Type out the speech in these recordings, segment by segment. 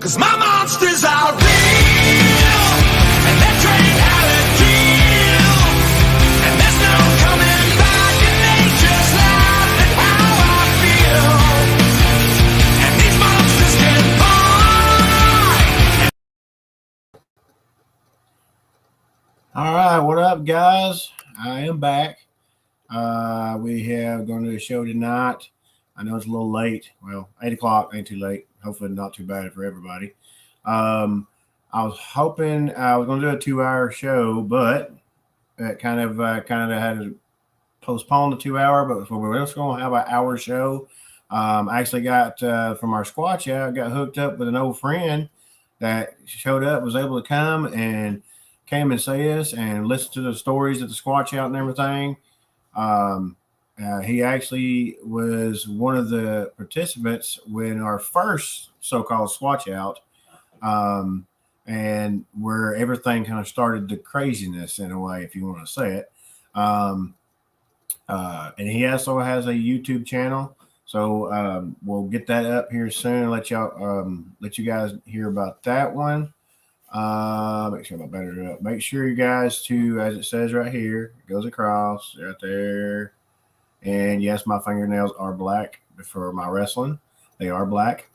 'cause my monsters are real, and they're trained how to kill, and there's no coming back, and they just laugh at how I feel, and these monsters can bite. All right, what up, guys? I am back. We have going to do a show tonight. I know it's a little late. Well, 8 o'clock ain't too late. Hopefully not too bad for everybody. I was hoping I was going to do a 2-hour show, but it kind of had to postpone the 2-hour, but we're just going to have an hour show. I actually got from our Squatch out, got hooked up with an old friend that showed up, was able to come and came and see us and listen to the stories at the Squatch out and everything. He actually was one of the participants when our first so-called Squatch out, and where everything kind of started the craziness in a way, if you want to say it. And he also has a YouTube channel, so we'll get that up here soon and let you guys hear about that one. Make sure my battery up. Make sure you guys to, as it says right here, it goes across right there. And yes, my fingernails are black for my wrestling. They are black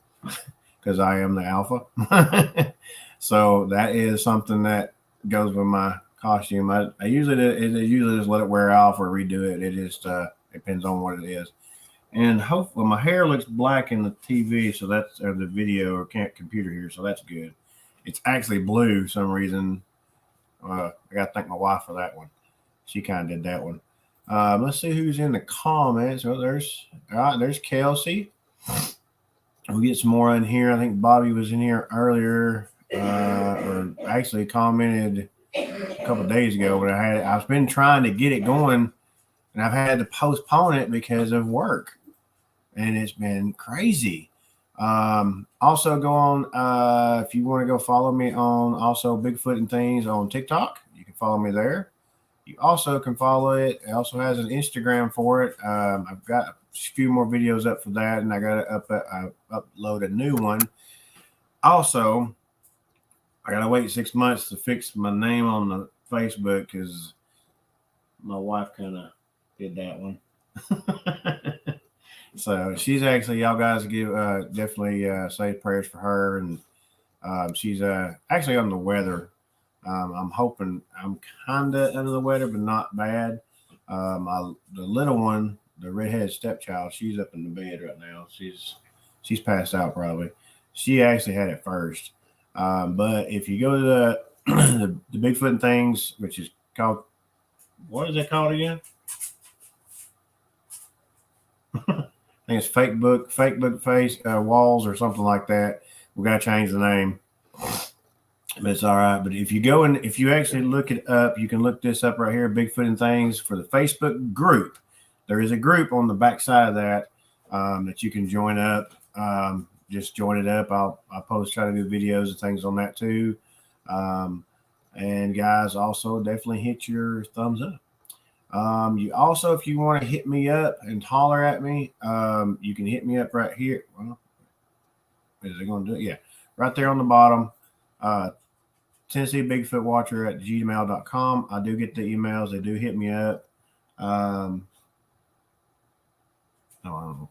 because I am the alpha. So that is something that goes with my costume. I usually just let it wear off or redo it. It just depends on what it is. And hopefully my hair looks black in the TV, so that's the video or computer here, so that's good. It's actually blue for some reason. I got to thank my wife for that one. She kind of did that one. Let's see who's in the comments. Oh, there's Kelsey. We'll get some more in here. I think Bobby was in here earlier, or actually commented a couple of days ago. But I've been trying to get it going, and I've had to postpone it because of work, and it's been crazy. Also go on, if you want to go follow me on also Bigfoot and Things on TikTok, you can follow me there. You also can follow it. It also has an Instagram for it. I've got a few more videos up for that, and I got to upload a new one. Also, I got to wait 6 months to fix my name on the Facebook because my wife kind of did that one. So she's actually, y'all guys give definitely say prayers for her, and she's actually on the weather. I'm hoping I'm kind of under the weather, but not bad. The little one, the redheaded stepchild, she's up in the bed right now. She's passed out probably. She actually had it first. But if you go to the Bigfoot and Things, which is called, what is it called again? I think it's fake book face walls or something like that. We got to change the name. But it's all right. But if you go and if you actually look it up, you can look this up right here, Bigfoot and Things, for the Facebook group. There is a group on the back side of that that you can join up. Just join it up. I'll try to do videos and things on that too. And guys, also definitely hit your thumbs up. You also, if you want to hit me up and holler at me, you can hit me up right here. Well, is it going to do it? Yeah, right there on the bottom. Tennessee Bigfoot Watcher at gmail.com. I do get the emails. They do hit me up. I don't know.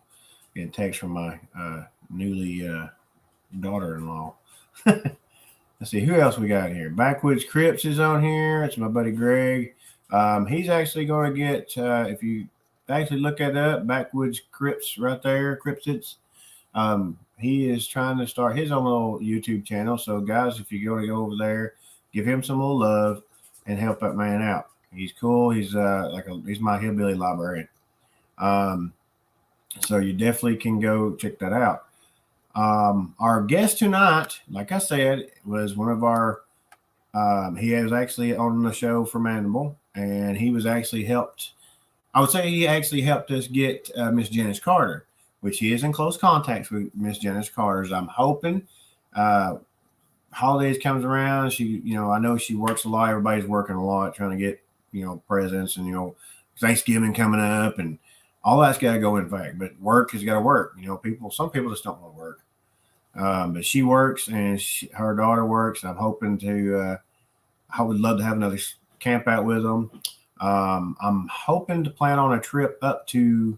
Getting text from my newly daughter-in-law. Let's see who else we got here. Backwoods Crips is on here. It's my buddy Greg. He's actually going to get, if you actually look it up, Backwoods Crips right there, Cryptids. He is trying to start his own little YouTube channel. So, guys, if you're going to go over there, give him some little love and help that man out. He's cool. He's he's my hillbilly librarian. So you definitely can go check that out. Our guest tonight, like I said, was one of our. He was actually on the show for Mandible, and he was actually helped. I would say he actually helped us get Miss Janice Carter, which he is in close contact with Miss Janice Carter's. I'm hoping holidays comes around. She, I know she works a lot. Everybody's working a lot, trying to get, presents and, Thanksgiving coming up and all that's got to go in fact, but work has got to work. Some people just don't want to work. But she works and her daughter works. I'm hoping to. I would love to have another camp out with them. I'm hoping to plan on a trip up to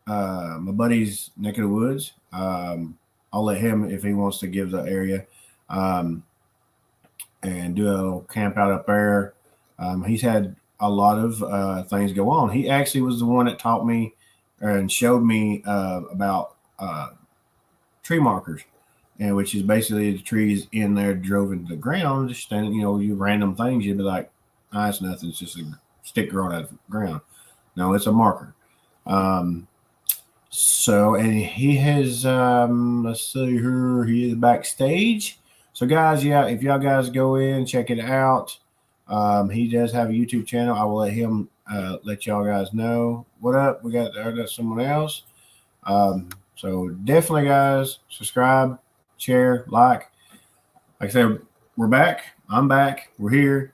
my buddy's neck of the woods. I'll let him if he wants to give the area um, and do a little camp out up there. He's had a lot of things go on. He actually was the one that taught me and showed me about tree markers, and which is basically the trees in there drove into the ground, just standing, you random things. You'd be like, "Ah, it's nothing. It's just a stick growing out of the ground." No, it's a marker. Um, so, and he has, let's see here, he is backstage. So, guys, yeah, if y'all guys go in, check it out. He does have a YouTube channel. I will let him let y'all guys know. What up? We got that's someone else. So definitely, guys, subscribe, share, like. Like I said, we're back. I'm back. We're here.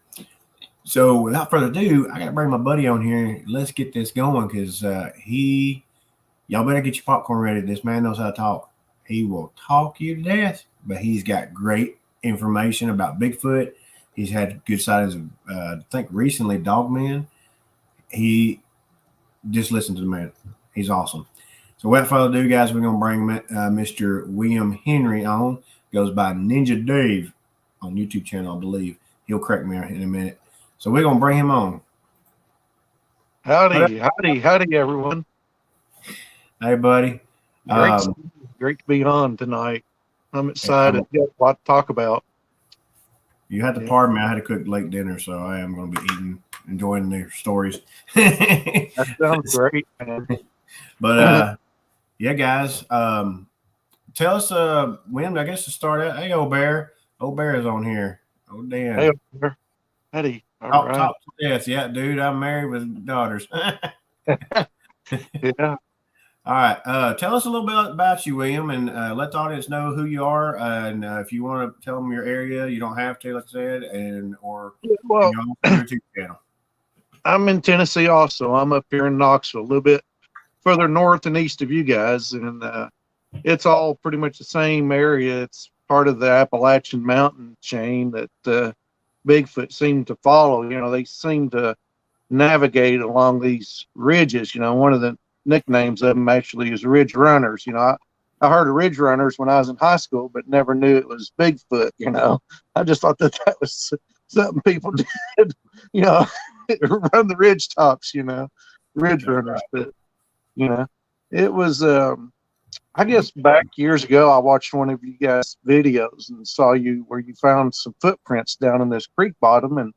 So without further ado, I got to bring my buddy on here. Let's get this going because y'all better get your popcorn ready. This man knows how to talk. He will talk you to death, but he's got great information about Bigfoot. He's had good sightings of, I think, recently Dogman. He just listen to the man. He's awesome. So without further ado, guys, we're going to bring Mr. William Henry on. Goes by Ninja Dave on YouTube channel, I believe. He'll correct me in a minute. So we're going to bring him on. Howdy, everyone. Hey, buddy. Great to be on tonight. I'm excited. Got a lot to talk about. You had to pardon me. I had to cook late dinner, so I am going to be enjoying their stories. That sounds great, man. But yeah, guys, tell us when, I guess, to start out. Hey, old bear. Old bear is on here. Oh, Dan. Hey, Bear. Howdy. All right. Yes, yeah, dude. I'm married with daughters. Yeah. All right. Tell us a little bit about you, William, and let the audience know who you are. And if you want to tell them your area, you don't have to, like I said, or Well, your YouTube channel. I'm in Tennessee also. I'm up here in Knoxville, a little bit further north and east of you guys, and it's all pretty much the same area. It's part of the Appalachian mountain chain that Bigfoot seemed to follow. They seem to navigate along these ridges. One of the nicknames of them actually is Ridge Runners. I heard of Ridge Runners when I was in high school, but never knew it was Bigfoot. I just thought that was something people did, run the ridge tops, Ridge Runners. But, it was, I guess back years ago, I watched one of you guys' videos and saw you where you found some footprints down in this creek bottom. And,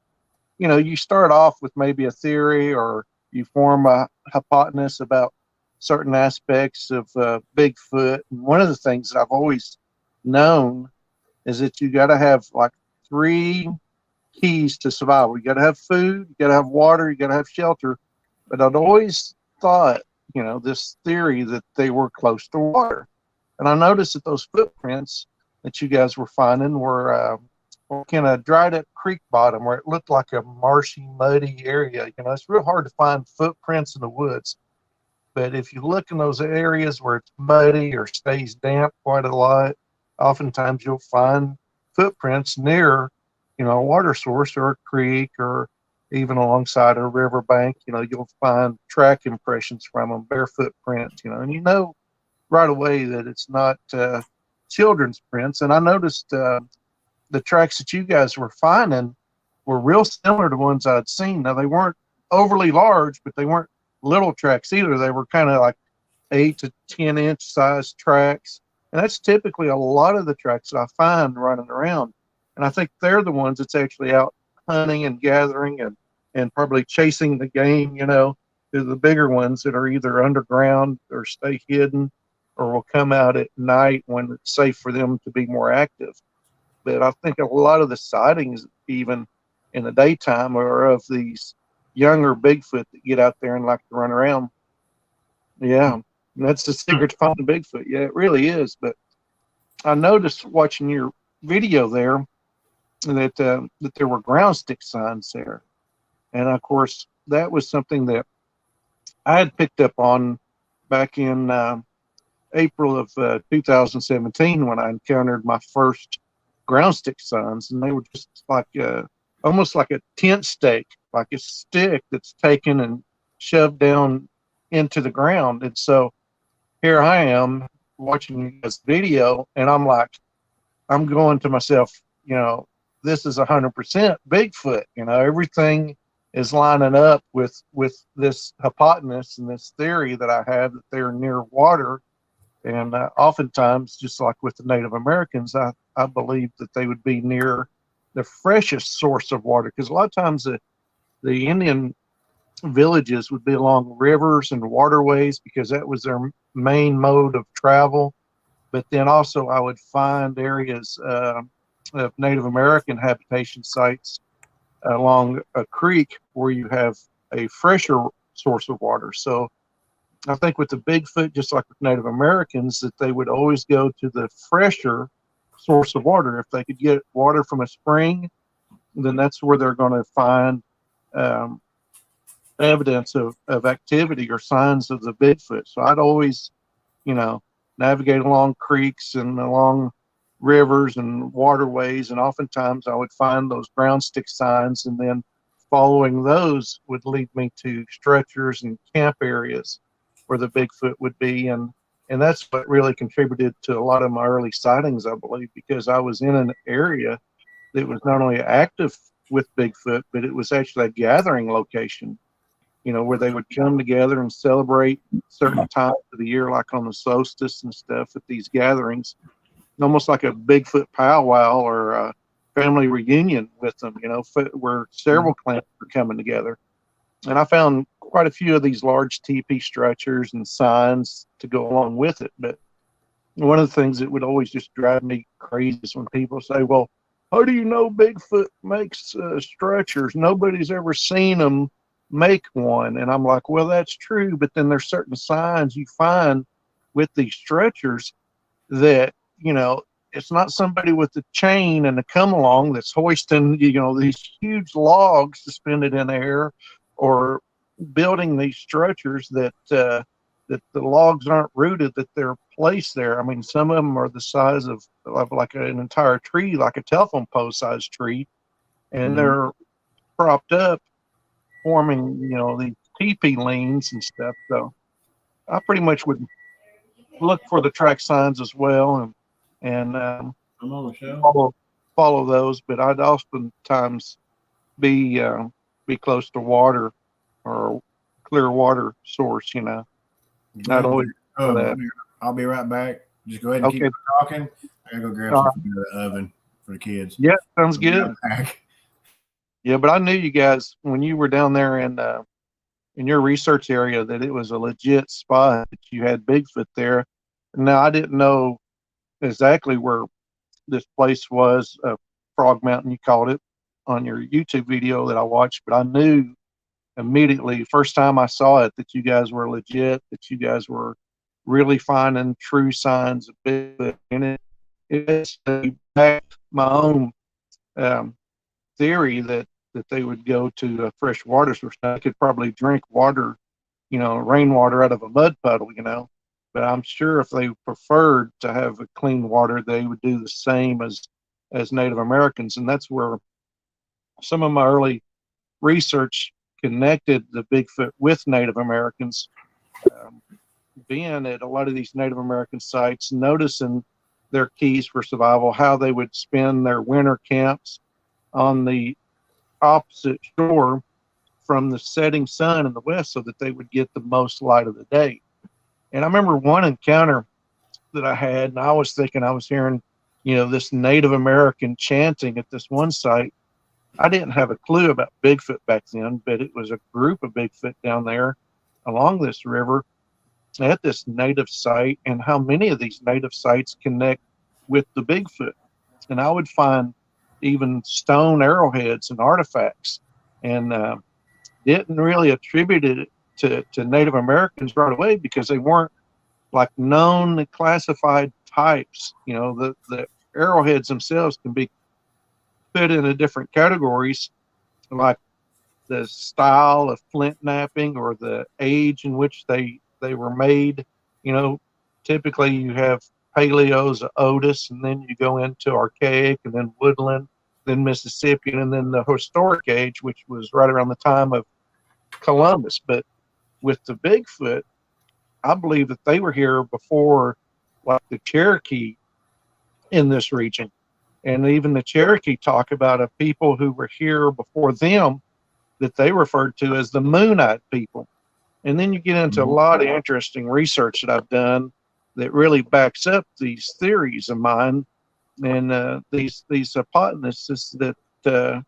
you start off with maybe a theory or you form a hypothesis about certain aspects of Bigfoot. And one of the things that I've always known is that you got to have like 3 keys to survival. You got to have food, you got to have water, you got to have shelter. But I'd always thought, this theory that they were close to water. And I noticed that those footprints that you guys were finding were kind of dried up creek bottom where it looked like a marshy, muddy area. It's real hard to find footprints in the woods. But if you look in those areas where it's muddy or stays damp quite a lot, oftentimes you'll find footprints near, a water source or a creek or even alongside a riverbank. You'll find track impressions from them, bare footprints, and right away that it's not children's prints. And I noticed the tracks that you guys were finding were real similar to ones I'd seen. Now, they weren't overly large, but they weren't little tracks either. They were kind of like 8 to 10 inch size tracks. And that's typically a lot of the tracks that I find running around. And I think they're the ones that's actually out hunting and gathering and probably chasing the game, they're the bigger ones that are either underground or stay hidden or will come out at night when it's safe for them to be more active. But I think a lot of the sightings, even in the daytime, are of these younger Bigfoot that get out there and like to run around. Yeah, that's the secret to finding Bigfoot. Yeah, it really is. But I noticed watching your video there that there were ground stick signs there. And of course, that was something that I had picked up on back in April of 2017 when I encountered my first ground stick signs, and they were just like almost like a tent stake, like a stick that's taken and shoved down into the ground. And so here I am watching this video, and I'm going to myself, this is 100% Bigfoot. Everything is lining up with this hypotenuse and this theory that I have that they're near water. And oftentimes, just like with the Native Americans, I believe that they would be near the freshest source of water, because a lot of times the Indian villages would be along rivers and waterways because that was their main mode of travel. But then also I would find areas of Native American habitation sites along a creek where you have a fresher source of water. So I think with the Bigfoot, just like with Native Americans, that they would always go to the fresher source of water. If they could get water from a spring, then that's where they're going to find evidence of activity or signs of the Bigfoot. So I'd always, navigate along creeks and along rivers and waterways, and oftentimes I would find those ground stick signs, and then following those would lead me to structures and camp areas where the Bigfoot would be. And that's what really contributed to a lot of my early sightings, I believe, because I was in an area that was not only active with Bigfoot, but it was actually a gathering location, where they would come together and celebrate certain times of the year, like on the solstice and stuff at these gatherings, almost like a Bigfoot powwow or a family reunion with them, where several clans were coming together. And I found quite a few of these large teepee structures and signs to go along with it. But one of the things that would always just drive me crazy is when people say, well, how do you know Bigfoot makes structures? Nobody's ever seen them make one. And I'm like, well, that's true. But then there's certain signs you find with these structures that, it's not somebody with a chain and a come along that's hoisting, these huge logs suspended in air, or building these structures that the logs aren't rooted, that they're placed there. I mean, some of them are the size of like an entire tree, like a telephone pole size tree, and they're propped up, forming, these teepee leans and stuff. So I pretty much would look for the track signs as well, and follow those. But I'd oftentimes be close to water or clear water source. Not always for that. I'll be right back. Just go ahead and keep talking. I gotta go grab some food out of the oven for the kids. Yeah, sounds good. Yeah, but I knew you guys when you were down there in your research area that it was a legit spot, that you had Bigfoot there. Now I didn't know exactly where this place was, Frog Mountain, you called it on your YouTube video that I watched, but I knew immediately, first time I saw it, that you guys were legit, that you guys were really finding true signs of Bigfoot. And it backed my own theory that they would go to a fresh water source. They could probably drink water, rainwater out of a mud puddle, but I'm sure if they preferred to have a clean water, they would do the same as Native Americans. And that's where some of my early research connected the Bigfoot with Native Americans. Being at a lot of these Native American sites, noticing their keys for survival, how they would spend their winter camps on the opposite shore from the setting sun in the west, so that they would get the most light of the day. And I remember one encounter that I had, and I was thinking I was hearing, this Native American chanting at this one site. I didn't have a clue about Bigfoot back then, but it was a group of Bigfoot down there along this river at this native site, and how many of these native sites connect with the Bigfoot. And I would find even stone arrowheads and artifacts, and didn't really attribute it to Native Americans right away, because they weren't like known classified types. The arrowheads themselves can be put into different categories, like the style of flint knapping or the age in which they were made. typically you have Paleos, Otis, and then you go into Archaic, and then Woodland, then Mississippian, and then the Historic Age, which was right around the time of Columbus. But with the Bigfoot, I believe that they were here before, like the Cherokee in this region. And even the Cherokee talk about a people who were here before them that they referred to as the Moonite people. And then you get into a lot of interesting research that I've done that really backs up these theories of mine and these hypotheses that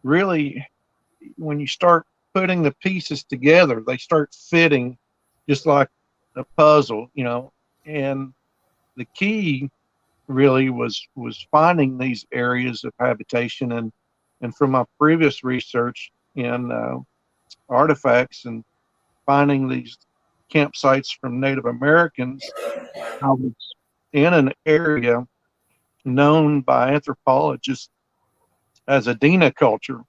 really, when you start putting the pieces together, they start fitting just like a puzzle, you know. And the key really was finding these areas of habitation, and from my previous research in artifacts and finding these campsites from Native Americans, I was in an area known by anthropologists as Adena culture,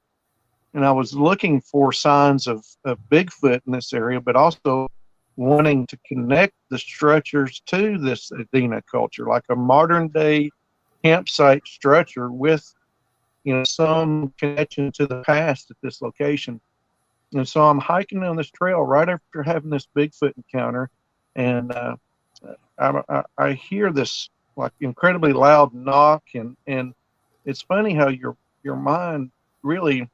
and I was looking for signs of Bigfoot in this area, but also wanting to connect the structures to this Adena culture, like a modern day campsite structure with, you know, some connection to the past at this location. And so I'm hiking on this trail right after having this Bigfoot encounter, and I hear this like incredibly loud knock, and it's funny how your mind really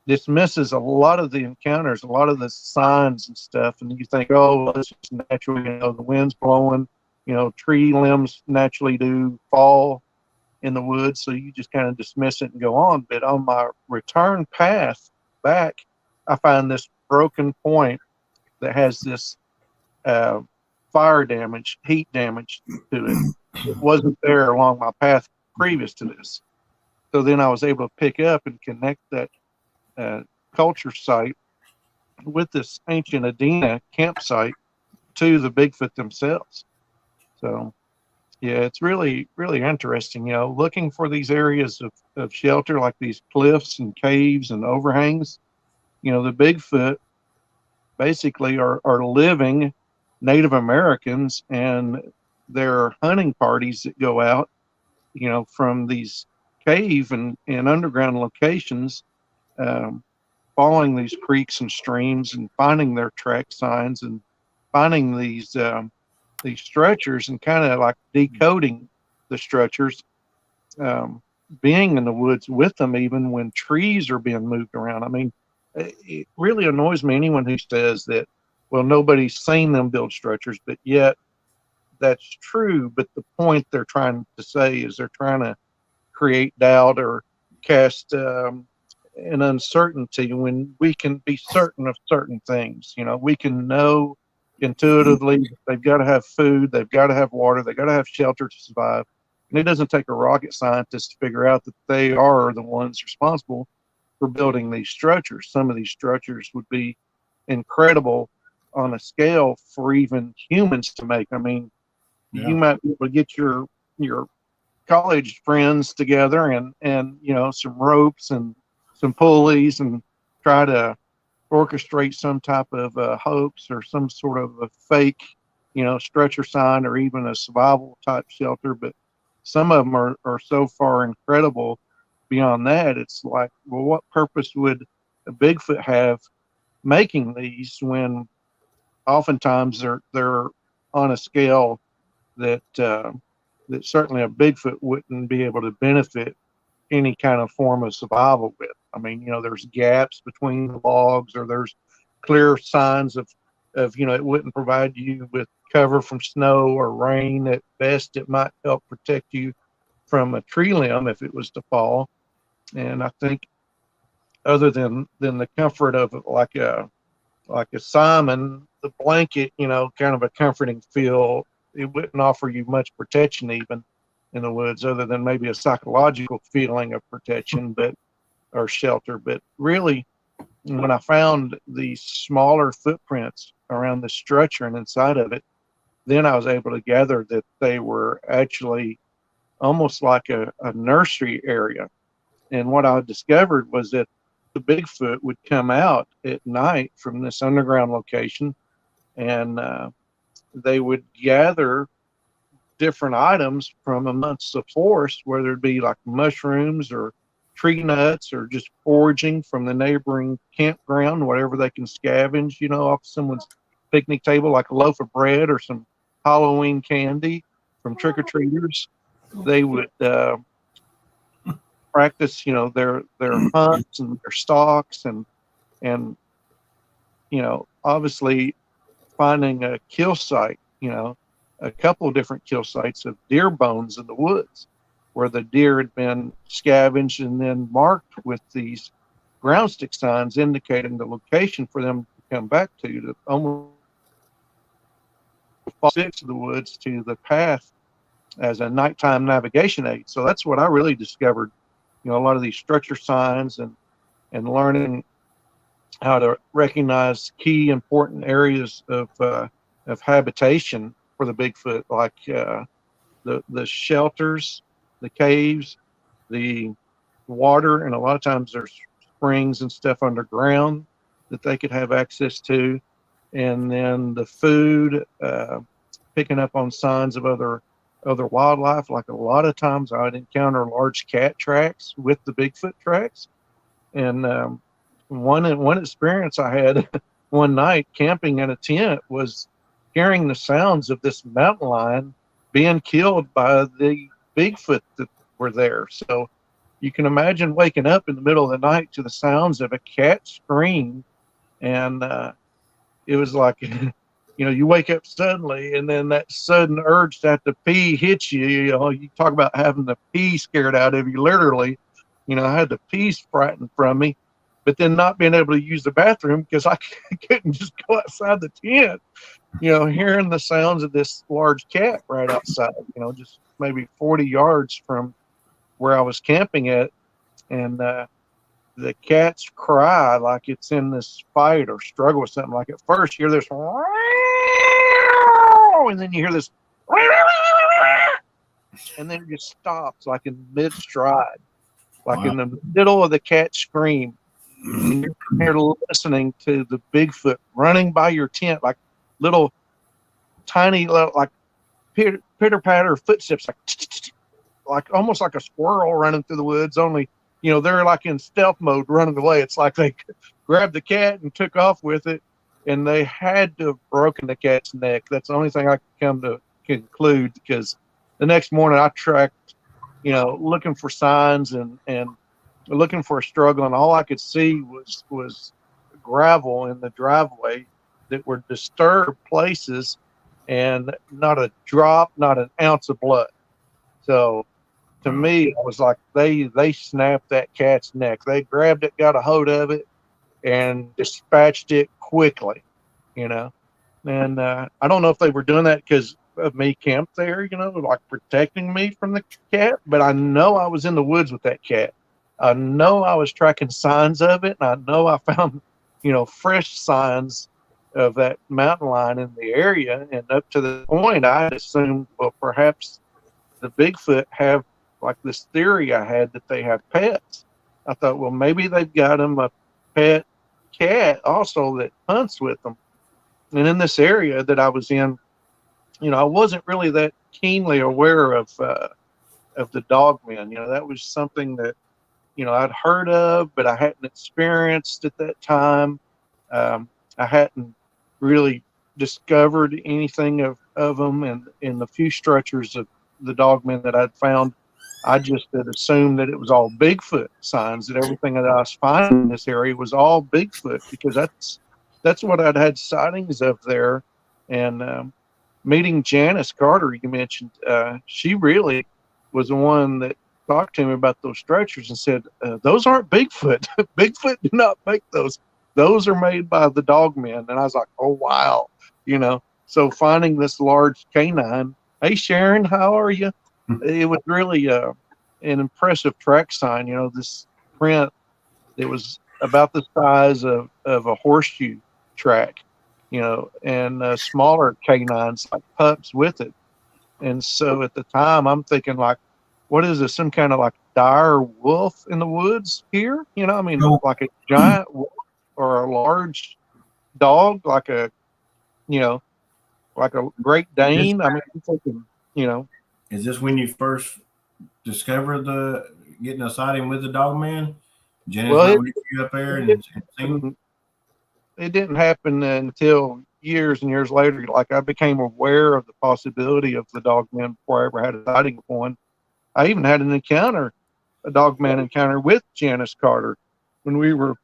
dismisses a lot of the encounters, a lot of the signs and stuff, and you think, oh, well, it's just natural, you know, the wind's blowing, you know, tree limbs naturally do fall in the woods, so you just kind of dismiss it and go on. But on my return path back, I find this broken point that has this fire damage, heat damage to it. It wasn't there along my path previous to this. So then I was able to pick up and connect that culture site with this ancient Adena campsite to the Bigfoot themselves. So, yeah, it's really, really interesting, you know, looking for these areas of shelter, like these cliffs and caves and overhangs. You know, the Bigfoot basically are living Native Americans, and there are hunting parties that go out, you know, from these cave and underground locations, following these creeks and streams and finding their track signs and finding these structures and kind of like decoding the structures, being in the woods with them even when trees are being moved around. I mean, it really annoys me, anyone who says that, well, nobody's seen them build structures, but yet that's true. But the point they're trying to say is they're trying to create doubt or cast an uncertainty when we can be certain of certain things. You know, we can know intuitively they've got to have food, they've got to have water, they've got to have shelter to survive. And it doesn't take a rocket scientist to figure out that they are the ones responsible for building these structures. Some of these structures would be incredible on a scale for even humans to make. I mean, you might be able to get your college friends together and you know, some ropes and some pulleys and try to orchestrate some type of hoax or some sort of a fake, you know, stretcher sign or even a survival type shelter. But some of them are so far incredible beyond that. It's like, well, what purpose would a Bigfoot have making these when oftentimes they're on a scale that that certainly a Bigfoot wouldn't be able to benefit any kind of form of survival with. I mean, you know, there's gaps between the logs, or there's clear signs of, you know, it wouldn't provide you with cover from snow or rain. At best, it might help protect you from a tree limb if it was to fall. And I think other than the comfort of like a Simon, the blanket, you know, kind of a comforting feel, it wouldn't offer you much protection even in the woods, other than maybe a psychological feeling of protection, but or shelter. But really, when I found these smaller footprints around the structure and inside of it, then I was able to gather that they were actually almost like a nursery area. And what I discovered was that the Bigfoot would come out at night from this underground location and they would gather different items from amongst the forest, whether it be like mushrooms or tree nuts or just foraging from the neighboring campground, whatever they can scavenge, off someone's picnic table, like a loaf of bread or some Halloween candy from trick-or-treaters. They would practice, their hunts and their stalks and obviously finding a kill site, a couple of different kill sites of deer bones in the woods where the deer had been scavenged and then marked with these ground stick signs indicating the location for them to come back to almost 6 of the woods to the path as a nighttime navigation aid. So that's what I really discovered, a lot of these structure signs and learning how to recognize key important areas of habitation for the Bigfoot, like the shelters, the caves, the water, and a lot of times there's springs and stuff underground that they could have access to, and then the food, picking up on signs of other wildlife. Like a lot of times I'd encounter large cat tracks with the Bigfoot tracks, and one experience I had one night camping in a tent was hearing the sounds of this mountain lion being killed by the Bigfoot that were there. So you can imagine waking up in the middle of the night to the sounds of a cat scream, and it was like, you wake up suddenly, and then that sudden urge to have to pee hits you. You talk about having the pee scared out of you, literally. I had the pee frightened from me, but then not being able to use the bathroom because I couldn't just go outside the tent, hearing the sounds of this large cat right outside, just maybe 40 yards from where I was camping at. And the cat's cry like it's in this fight or struggle with something. Like at first you hear this, and then you hear this, and then it just stops like in mid-stride, like in the middle of the cat scream. You're listening to the Bigfoot running by your tent, like little tiny, like pitter patter footsteps, like almost like a squirrel running through the woods. Only, they're like in stealth mode running away. It's like they grabbed the cat and took off with it, and they had to have broken the cat's neck. That's the only thing I could come to conclude, because the next morning I tracked, looking for signs and looking for a struggle, and all I could see was gravel in the driveway that were disturbed places, and not a drop, not an ounce of blood. So to me, I was like, they snapped that cat's neck. They grabbed it, got a hold of it, and dispatched it quickly, And I don't know if they were doing that because of me camped there, like protecting me from the cat, but I know I was in the woods with that cat. I know I was tracking signs of it, and I know I found, fresh signs of that mountain lion in the area. And up to the point, I assumed, well, perhaps the Bigfoot have, like this theory I had, that they have pets. I thought, well, maybe they've got them a pet cat also that hunts with them. And in this area that I was in, I wasn't really that keenly aware of the dogmen. That was something that, I'd heard of, but I hadn't experienced at that time. I hadn't really discovered anything of them, and in the few structures of the dogmen that I'd found, I just had assumed that it was all Bigfoot signs, that everything that I was finding in this area was all Bigfoot, because that's what I'd had sightings of there. And meeting Janice Carter, you mentioned, she really was the one that talked to me about those structures and said, those aren't Bigfoot. Bigfoot do not make those. Those are made by the dogmen. And I was like, oh, wow. So finding this large canine, hey, Sharon, how are you? It was really an impressive track sign. This print, it was about the size of a horseshoe track, and smaller canines like pups with it. And so at the time, I'm thinking, like, what is this, some kind of like dire wolf in the woods here? No. Like a giant wolf or a large dog, like a, like a Great This, Dane. I mean, I'm thinking, you know, is this when you first discovered the getting a sighting with the dog man? Janice well, went with you up there it, and seen. it didn't happen until years and years later. Like I became aware of the possibility of the dog man before I ever had a sighting of one. I even had an encounter, a dog man encounter with Janice Carter when we were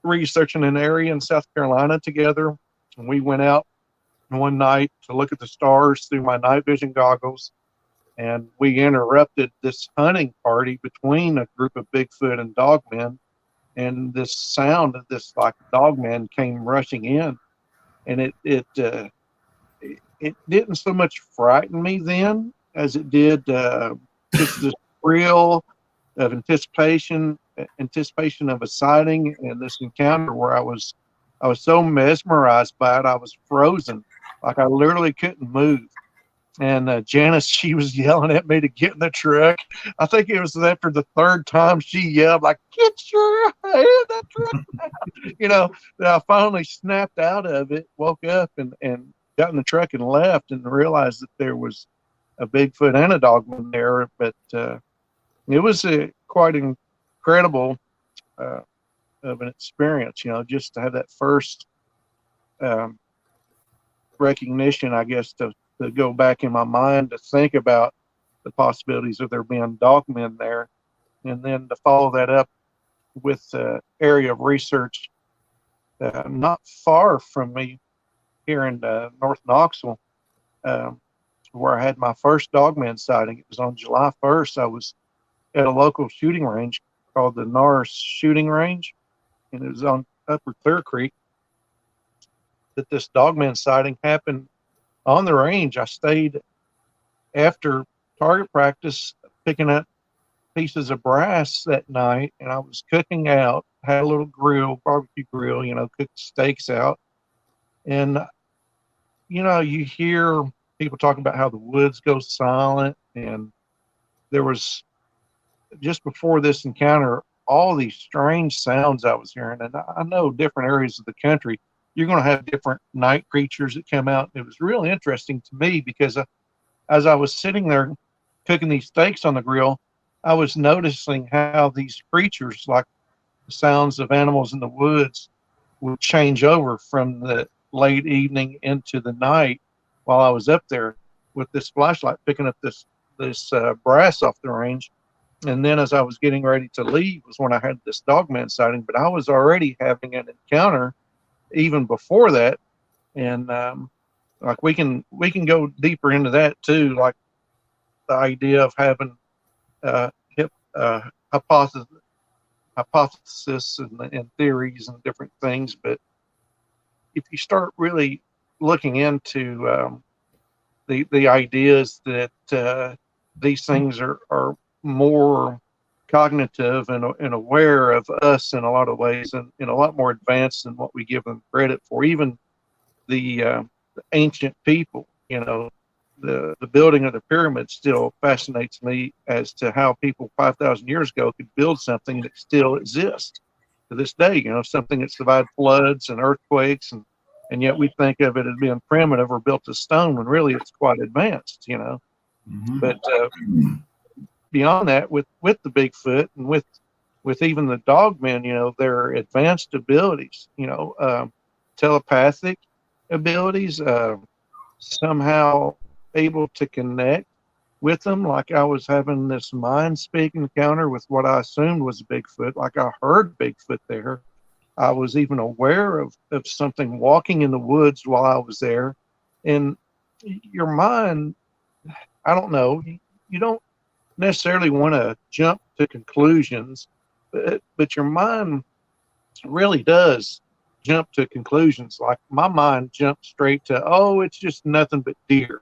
researching an area in South Carolina together. And we went out one night to look at the stars through my night vision goggles. And we interrupted this hunting party between a group of Bigfoot and dogmen. And this sound of this like dogman came rushing in. And it didn't so much frighten me then as it did just this thrill of anticipation of a sighting and this encounter where I was so mesmerized by it I was frozen, like I literally couldn't move. And Janice, she was yelling at me to get in the truck. I think it was after the third time she yelled, like, "Get your head in the truck!" You know, that I finally snapped out of it, woke up, and got in the truck and left, and realized that there was a Bigfoot and a dogman there. But it was quite incredible uh, of an experience, you know, just to have that first um, recognition, I guess, to go back in my mind to think about the possibilities of there being dogmen there, and then to follow that up with the area of research not far from me here in North Knoxville, um, where I had my first dogman sighting. It was on July 1st. I was at a local shooting range called the Norris Shooting Range, and it was on Upper Clear Creek that this dogman sighting happened on the range. I stayed after target practice picking up pieces of brass that night, and I was cooking out, had a little grill, barbecue grill, you know, cooked steaks out. And, you know, you hear people talking about how the woods go silent, and there was just before this encounter, all these strange sounds I was hearing. And I know different areas of the country, you're going to have different night creatures that come out. It was really interesting to me because as I was sitting there cooking these steaks on the grill, I was noticing how these creatures, like the sounds of animals in the woods, would change over from the late evening into the night while I was up there with this flashlight picking up this brass off the range. And then as I was getting ready to leave was when I had this dogman sighting, but I was already having an encounter even before that. And like we can go deeper into that too, like the idea of having uh, hip, uh, hypothesis, and theories and different things. But if you start really looking into the ideas that these things are more cognitive and aware of us in a lot of ways, and a lot more advanced than what we give them credit for. Even the ancient people, you know, the building of the pyramid still fascinates me as to how people 5,000 years ago could build something that still exists to this day. You know, something that survived floods and earthquakes, and yet we think of it as being primitive or built of stone when really it's quite advanced. You know, but beyond that, with the Bigfoot and with even the dogmen, you know, their advanced abilities, you know, telepathic abilities, somehow able to connect with them. Like I was having this mind speak encounter with what I assumed was Bigfoot. Like I heard Bigfoot there. I was even aware of something walking in the woods while I was there. And your mind, I don't know, you don't necessarily want to jump to conclusions, but your mind really does jump to conclusions. Like my mind jumped straight to, oh, it's just nothing but deer.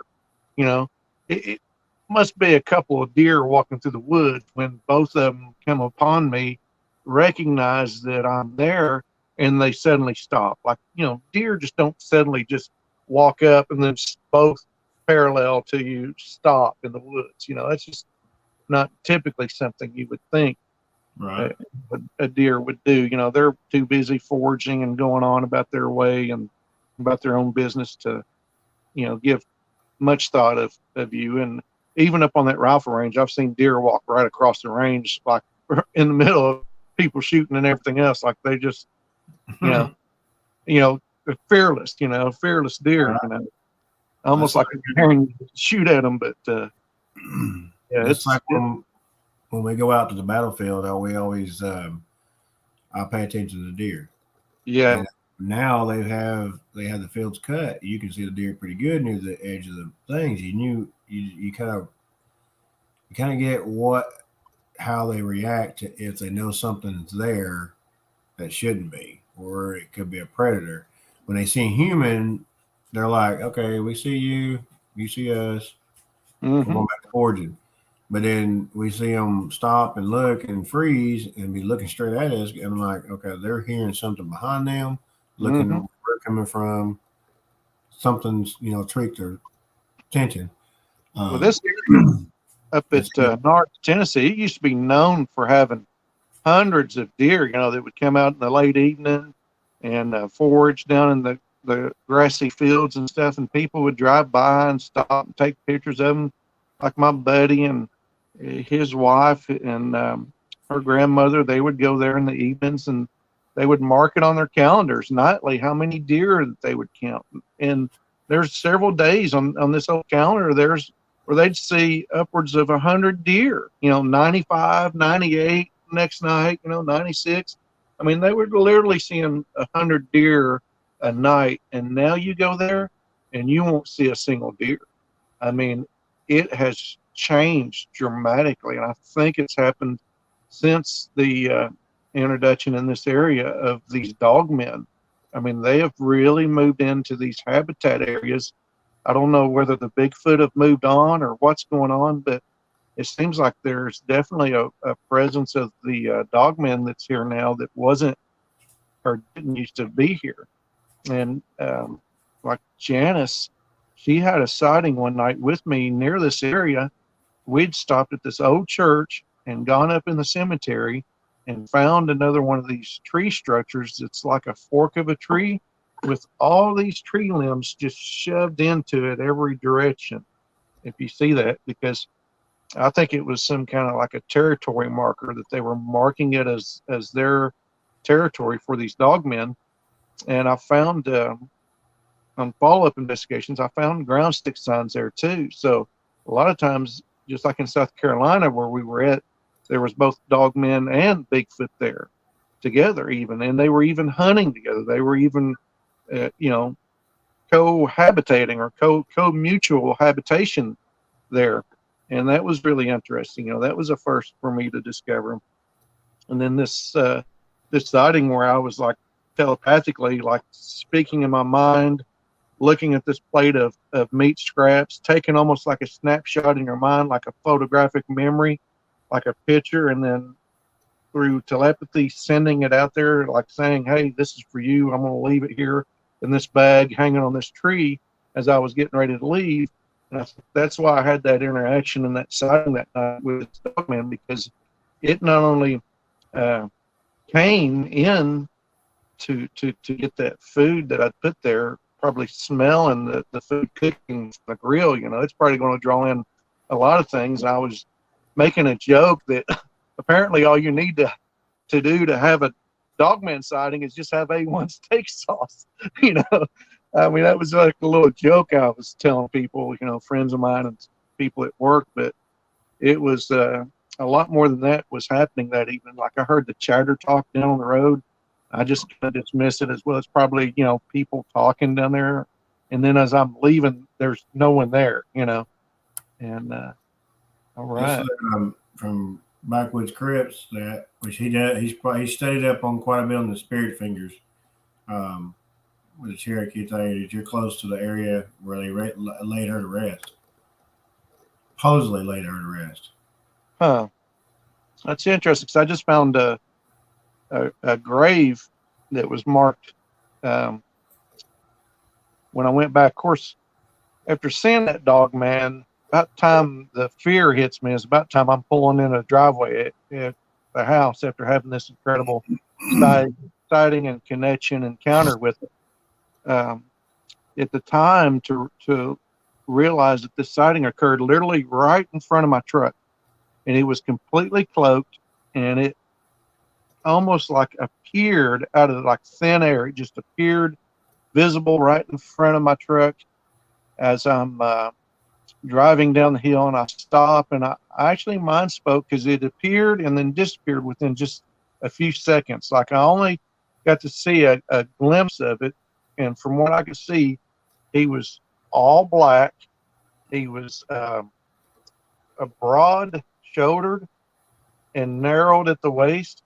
You know, it must be a couple of deer walking through the woods when both of them come upon me, recognize that I'm there, and they suddenly stop. Like, you know, deer just don't suddenly just walk up and then both parallel to you stop in the woods. You know, that's just not typically something you would think Right. a deer would do. You know, they're too busy foraging and going on about their way and about their own business to give much thought of you. And even up on that rifle range, I've seen deer walk right across the range, like in the middle of people shooting and everything else. Like they just, you know, they're fearless, fearless deer, almost like a hearing shoot at them. But yeah, It's like when we go out to the battlefield, we always I pay attention to the deer. yeah. And now they have the fields cut. You can see the deer pretty good near the edge of the things. You kind of get how they react to if they know something's there that shouldn't be, or it could be a predator. When they see a human, they're like, okay, we see you, you see us, we're going back to foraging. But then we see them stop and look and freeze and be looking straight at us. And I'm like, okay, they're hearing something behind them, looking where we're coming from. Something's, tricked their attention. Well, this area up at North Tennessee, it used to be known for having hundreds of deer, that would come out in the late evening and forage down in the grassy fields and stuff. And people would drive by and stop and take pictures of them. Like my buddy and his wife and her grandmother, they would go there in the evenings and they would mark it on their calendars nightly how many deer that they would count. And there's several days on this old calendar where they'd see upwards of 100 deer, 95, 98 next night, 96. I mean, they were literally seeing 100 deer a night. And now you go there and you won't see a single deer. I mean, it has changed dramatically, and I think it's happened since the introduction in this area of these dog men. I mean, they have really moved into these habitat areas. I don't know whether the Bigfoot have moved on or what's going on, but it seems like there's definitely a presence of the dog men that's here now that wasn't or didn't used to be here. And like Janice, she had a sighting one night with me near this area. We'd stopped at this old church and gone up in the cemetery and found another one of these tree structures that's like a fork of a tree with all these tree limbs just shoved into it every direction. If you see that, because I think it was some kind of like a territory marker that they were marking it as their territory for these dog men. And I found on follow-up investigations, I found ground stick signs there too. So a lot of times, just like in South Carolina where we were at, there was both dog men and Bigfoot there together even, and they were even hunting together. They were even, cohabitating or co-mutual habitation there. And that was really interesting. That was a first for me to discover. And then this sighting where I was like telepathically, like speaking in my mind, looking at this plate of meat scraps, taking almost like a snapshot in your mind, like a photographic memory, like a picture, and then through telepathy, sending it out there, like saying, hey, this is for you. I'm going to leave it here in this bag hanging on this tree as I was getting ready to leave. And that's why I had that interaction and that sighting that night with this dogman, because it not only came in to get that food that I put there, probably smelling the food cooking from the grill, it's probably going to draw in a lot of things. And I was making a joke that apparently all you need to do to have a dogman sighting is just have A1 steak sauce. I mean, that was like a little joke I was telling people, friends of mine and people at work, but it was a lot more than that was happening that evening. Like I heard the chatter talk down on the road. I just kind of dismissed it as well. It's probably, people talking down there. And then as I'm leaving, there's no one there, and all right. From Backwoods Crips, which he does, he's studied up on quite a bit on the spirit fingers. With the Cherokee thing, that you're close to the area where they laid her to rest. Supposedly laid her to rest. Huh. That's interesting, because I just found a grave that was marked when I went back. Of course, after seeing that dog man, about time the fear hits me is about time I'm pulling in a driveway at the house after having this incredible sighting and connection encounter with it. at the time to realize that this sighting occurred literally right in front of my truck, and it was completely cloaked, and it almost like appeared out of like thin air. It just appeared visible right in front of my truck as I'm driving down the hill, and I stop, and I actually mind spoke because it appeared and then disappeared within just a few seconds. Like I only got to see a glimpse of it, and from what I could see, he was all black. He was a broad shouldered and narrowed at the waist.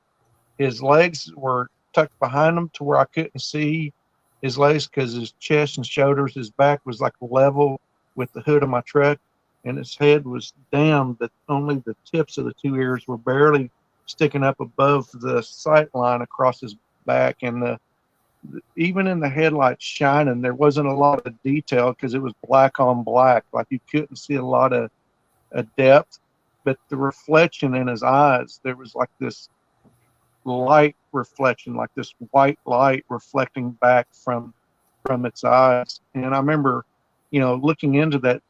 His legs were tucked behind him to where I couldn't see his legs because his chest and shoulders, his back was like level with the hood of my truck, and his head was down, but only the tips of the two ears were barely sticking up above the sight line across his back. And even in the headlights shining, there wasn't a lot of detail because it was black on black. Like you couldn't see a lot of depth, but the reflection in his eyes, there was like this light reflection, like this white light reflecting back from its eyes. And I remember, looking into that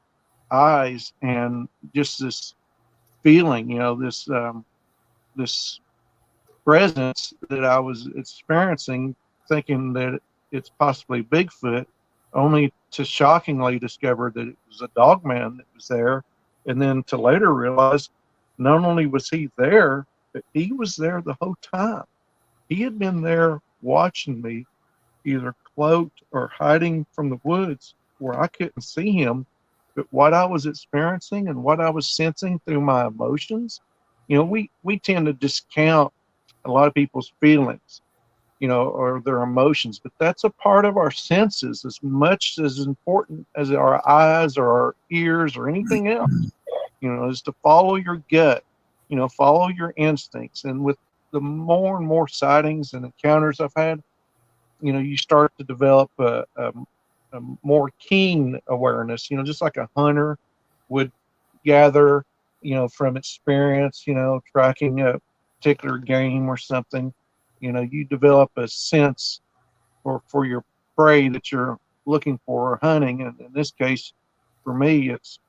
eyes and just this feeling, this presence that I was experiencing, thinking that it's possibly Bigfoot, only to shockingly discover that it was a dog man that was there. And then to later realize not only was he there, but he was there the whole time. He had been there watching me, either cloaked or hiding from the woods where I couldn't see him. But what I was experiencing and what I was sensing through my emotions, we tend to discount a lot of people's feelings, or their emotions, but that's a part of our senses as much as important as our eyes or our ears or anything else, is to follow your gut, follow your instincts. And with the more and more sightings and encounters I've had, you start to develop a more keen awareness, just like a hunter would gather, from experience, tracking a particular game or something. You develop a sense for your prey that you're looking for or hunting. And in this case, for me, it's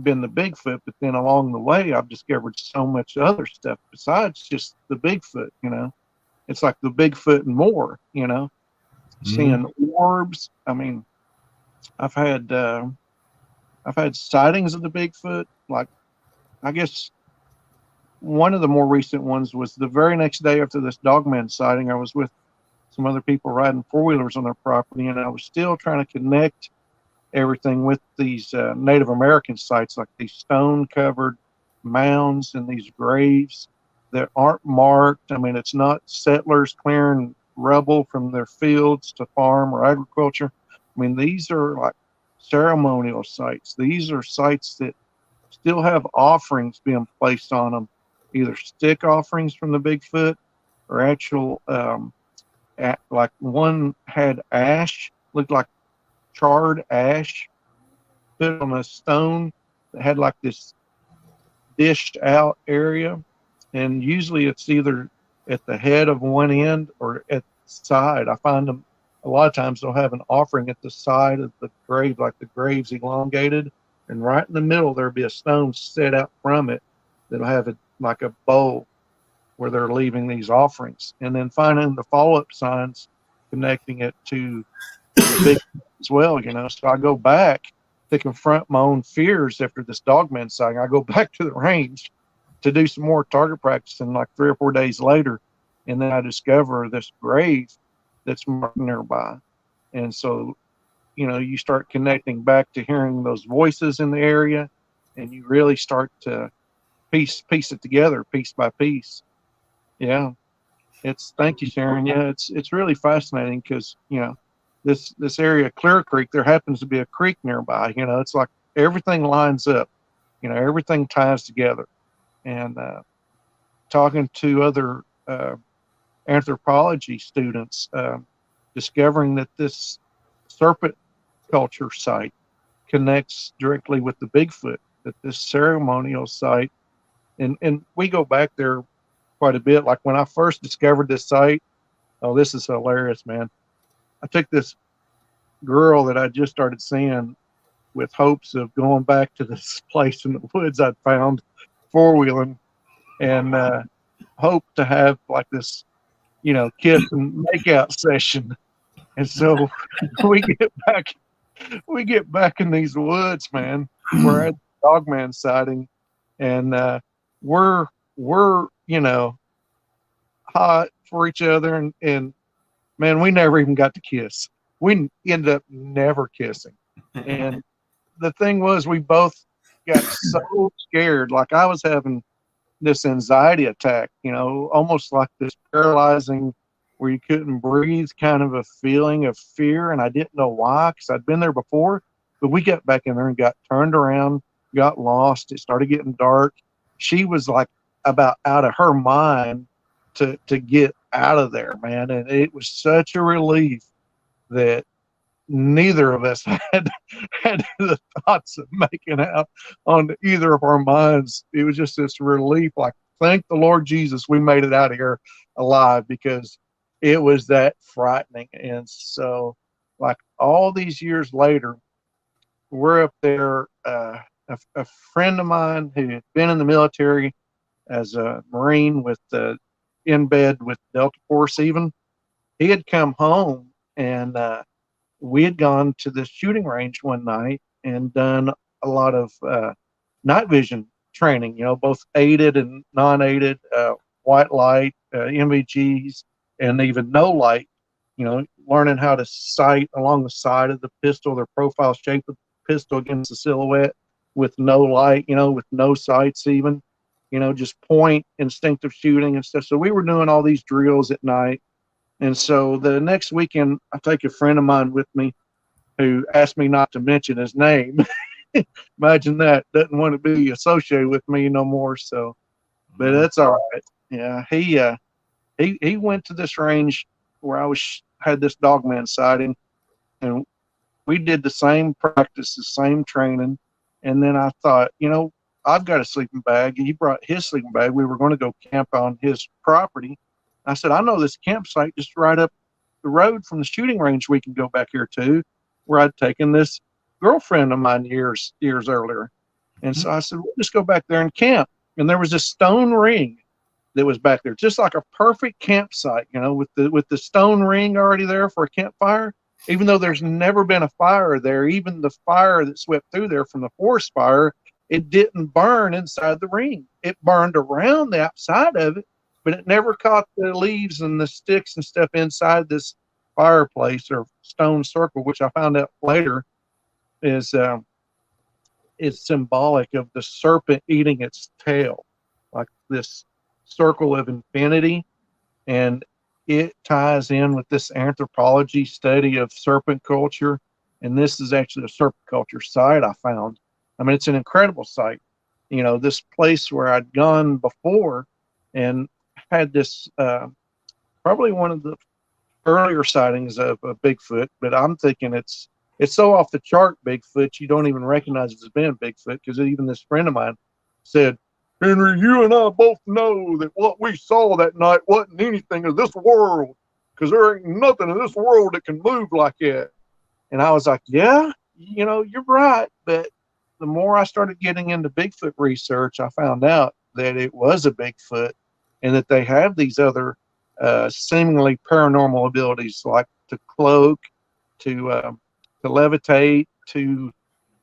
been the Bigfoot, but then along the way, I've discovered so much other stuff besides just the Bigfoot. It's like the Bigfoot and more, seeing orbs. I mean, I've had sightings of the Bigfoot. Like, I guess one of the more recent ones was the very next day after this dogman sighting. I was with some other people riding four-wheelers on their property, and I was still trying to connect everything with these Native American sites, like these stone-covered mounds and these graves that aren't marked. I mean, it's not settlers clearing rubble from their fields to farm or agriculture. I mean, these are like ceremonial sites. These are sites that still have offerings being placed on them, either stick offerings from the Bigfoot or actual, like one had ash, looked like charred ash, put on a stone that had like this dished out area. And usually it's either at the head of one end or at the side. I find them a lot of times they'll have an offering at the side of the grave, like the grave's elongated, and right in the middle there'll be a stone set out from it that'll have it like a bowl where they're leaving these offerings. And then finding the follow-up signs connecting it to the big as well, So I go back to confront my own fears after this dogman sighting. I go back to the range to do some more target practice, and like 3 or 4 days later, and then I discover this grave that's marked nearby. And so, you start connecting back to hearing those voices in the area, and you really start to piece it together piece by piece. Yeah. Thank you, Sharon. Yeah, it's really fascinating because, this area, Clear Creek, there happens to be a creek nearby. It's like everything lines up, everything ties together. And talking to other anthropology students, discovering that this serpent culture site connects directly with the Bigfoot, that this ceremonial site, and we go back there quite a bit. Like when I first discovered this site, oh, this is hilarious, man. I took this girl that I just started seeing with hopes of going back to this place in the woods I'd found four-wheeling and hope to have like this, kiss and make out session. And so we get back we get back in these woods, man. We're at the Dogman sighting, and we're we're hot for each other, and man, we never even got to kiss. We ended up never kissing, and the thing was, we both got so scared. Like I was having this anxiety attack, almost like this paralyzing where you couldn't breathe kind of a feeling of fear. And I didn't know why because I'd been there before. But we got back in there and got turned around, got lost. It started getting dark. She was like about out of her mind to get out of there, man. And it was such a relief that neither of us had the thoughts of making out on either of our minds. It was just this relief, like, thank the Lord Jesus we made it out of here alive, because it was that frightening. And so, like, all these years later, we're up there. A friend of mine who had been in the military as a Marine with in bed with Delta Force, even he had come home, and we had gone to the shooting range one night and done a lot of night vision training, both aided and non-aided, white light, MVGs, and even no light, learning how to sight along the side of the pistol, their profile shape of the pistol against the silhouette with no light, with no sights even, just point, instinctive shooting and stuff. So we were doing all these drills at night. And so the next weekend, I take a friend of mine with me who asked me not to mention his name. Imagine that. Doesn't want to be associated with me no more. So, but that's all right. Yeah, he went to this range where I had this Dogman sighting, and we did the same practice, the same training. And then I thought, I've got a sleeping bag. He brought his sleeping bag. We were going to go camp on his property. I said, I know this campsite just right up the road from the shooting range we can go back here to, where I'd taken this girlfriend of mine years earlier. And so I said, we'll just go back there and camp. And there was a stone ring that was back there, just like a perfect campsite, with the stone ring already there for a campfire. Even though there's never been a fire there, even the fire that swept through there from the forest fire, it didn't burn inside the ring. It burned around the outside of it, but it never caught the leaves and the sticks and stuff inside this fireplace or stone circle, which I found out later is symbolic of the serpent eating its tail, like this circle of infinity. And it ties in with this anthropology study of serpent culture. And this is actually a serpent culture site I found. I mean, it's an incredible site. This place where I'd gone before and had this probably one of the earlier sightings of a Bigfoot, but I'm thinking it's so off the chart Bigfoot you don't even recognize it as being Bigfoot, because even this friend of mine said, Henry, you and I both know that what we saw that night wasn't anything of this world, because there ain't nothing in this world that can move like that. And I was like, yeah, you're right. But the more I started getting into Bigfoot research, I found out that it was a Bigfoot, and that they have these other seemingly paranormal abilities, like to cloak, to levitate, to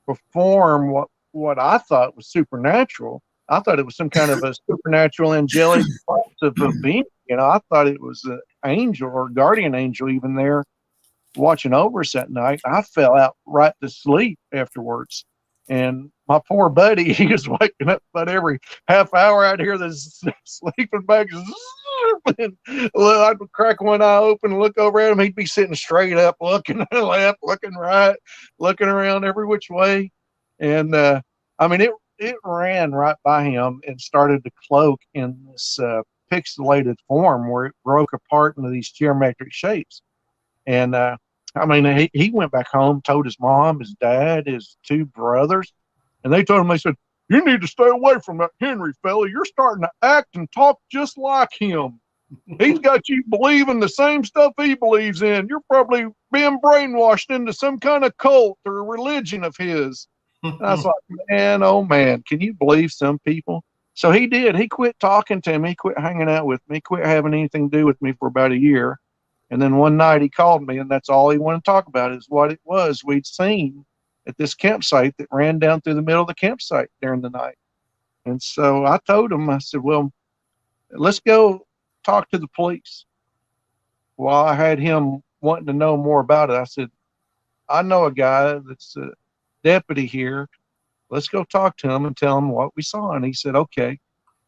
perform what I thought was supernatural. I thought it was some kind of a supernatural angelic of a being. I thought it was an angel or guardian angel even there watching over us that night. I fell out right to sleep afterwards. And my poor buddy, he was waking up about every half hour. I'd hear this sleeping bag. And I'd crack one eye open and look over at him. He'd be sitting straight up, looking to the left, looking right, looking around every which way. And I mean, it ran right by him and started to cloak in this pixelated form where it broke apart into these geometric shapes. And I mean, he went back home, told his mom, his dad, his two brothers, and they told him, they said, you need to stay away from that Henry fella. You're starting to act and talk just like him. He's got you believing the same stuff he believes in. You're probably being brainwashed into some kind of cult or religion of his. And I was like, man, oh man, can you believe some people? So he did. He quit talking to me. He quit hanging out with me. Quit having anything to do with me for about a year. And then one night he called me, and that's all he wanted to talk about is what it was we'd seen at this campsite that ran down through the middle of the campsite during the night. And so I told him, I said, well, let's go talk to the police. Well, I had him wanting to know more about it. I said, I know a guy that's a deputy here. Let's go talk to him and tell him what we saw. And he said, okay.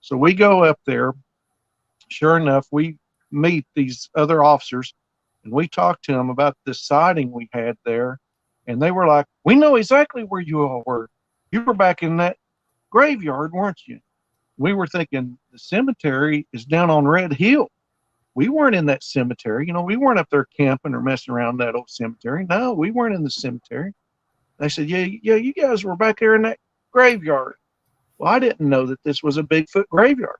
So we go up there. Sure enough, we meet these other officers and we talked to them about this sighting we had there. And they were like, we know exactly where you all were. You were back in that graveyard, weren't you? We were thinking the cemetery is down on Red Hill. We weren't in that cemetery. You know, we weren't up there camping or messing around that old cemetery. No, we weren't in the cemetery. They said, yeah, you guys were back there in that graveyard. Well, I didn't know that this was a Bigfoot graveyard.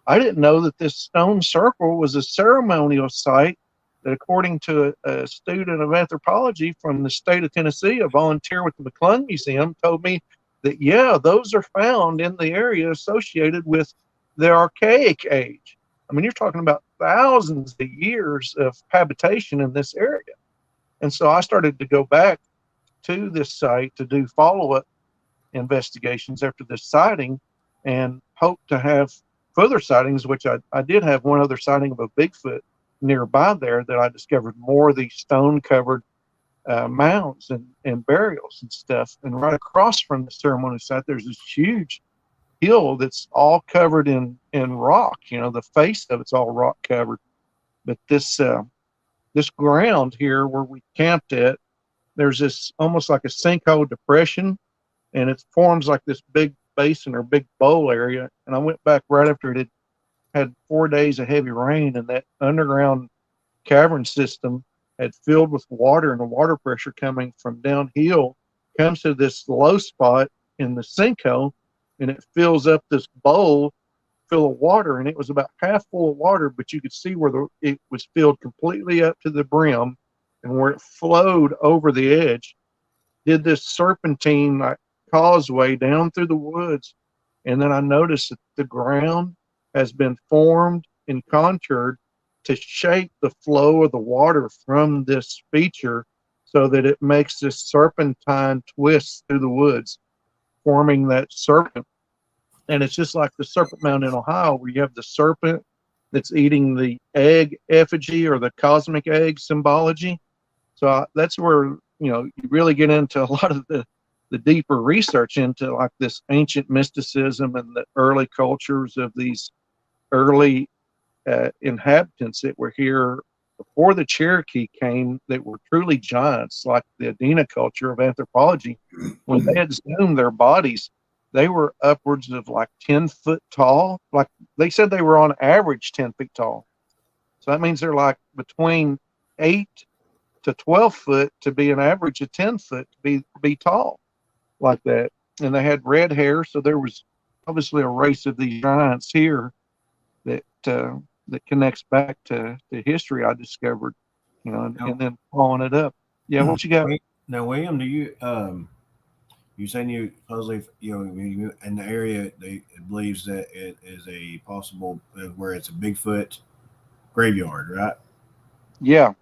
I didn't know that this stone circle was a ceremonial site that, according to a student of anthropology from the state of Tennessee, a volunteer with the McClung Museum, told me that, yeah, those are found in the area associated with the Archaic Age. I mean, you're talking about thousands of years of habitation in this area. And so I started to go back to this site to do follow-up investigations after this sighting and hope to have further sightings, which I did have one other sighting of a Bigfoot nearby there that I discovered more of these stone-covered mounds and burials and stuff. And right across from the ceremonial site, there's this huge hill that's all covered in rock. You know, the face of it's all rock covered. But this ground here where we camped at, there's this almost like a sinkhole depression, and it forms like this big basin or big bowl area. And I went back right after it had 4 days of heavy rain, and that underground cavern system had filled with water, and the water pressure coming from downhill comes to this low spot in the sinkhole, and it fills up this bowl full of water, and it was about half full of water, but you could see where it was filled completely up to the brim, and where it flowed over the edge, did this serpentine like causeway down through the woods. And then I noticed that the ground has been formed and contoured to shape the flow of the water from this feature so that it makes this serpentine twist through the woods, forming that serpent. And it's just like the Serpent Mound in Ohio, where you have the serpent that's eating the egg effigy or the cosmic egg symbology. So that's where, you know, you really get into a lot of the deeper research into like this ancient mysticism and the early cultures of these early inhabitants that were here before the Cherokee came, that were truly giants, like the Adena culture of anthropology. When they had zoomed their bodies, they were upwards of like 10 foot tall. Like they said they were on average 10 feet tall. So that means they're like between 8 to 12 foot to be an average of 10 foot to be tall like that. And they had red hair. So there was obviously a race of these giants here that connects back to history I discovered, you know, and then following it up. Yeah, what you got? Now, William, do you you saying you supposedly, you know, in the area they it believes that it is a possible where it's a Bigfoot graveyard, right? Yeah.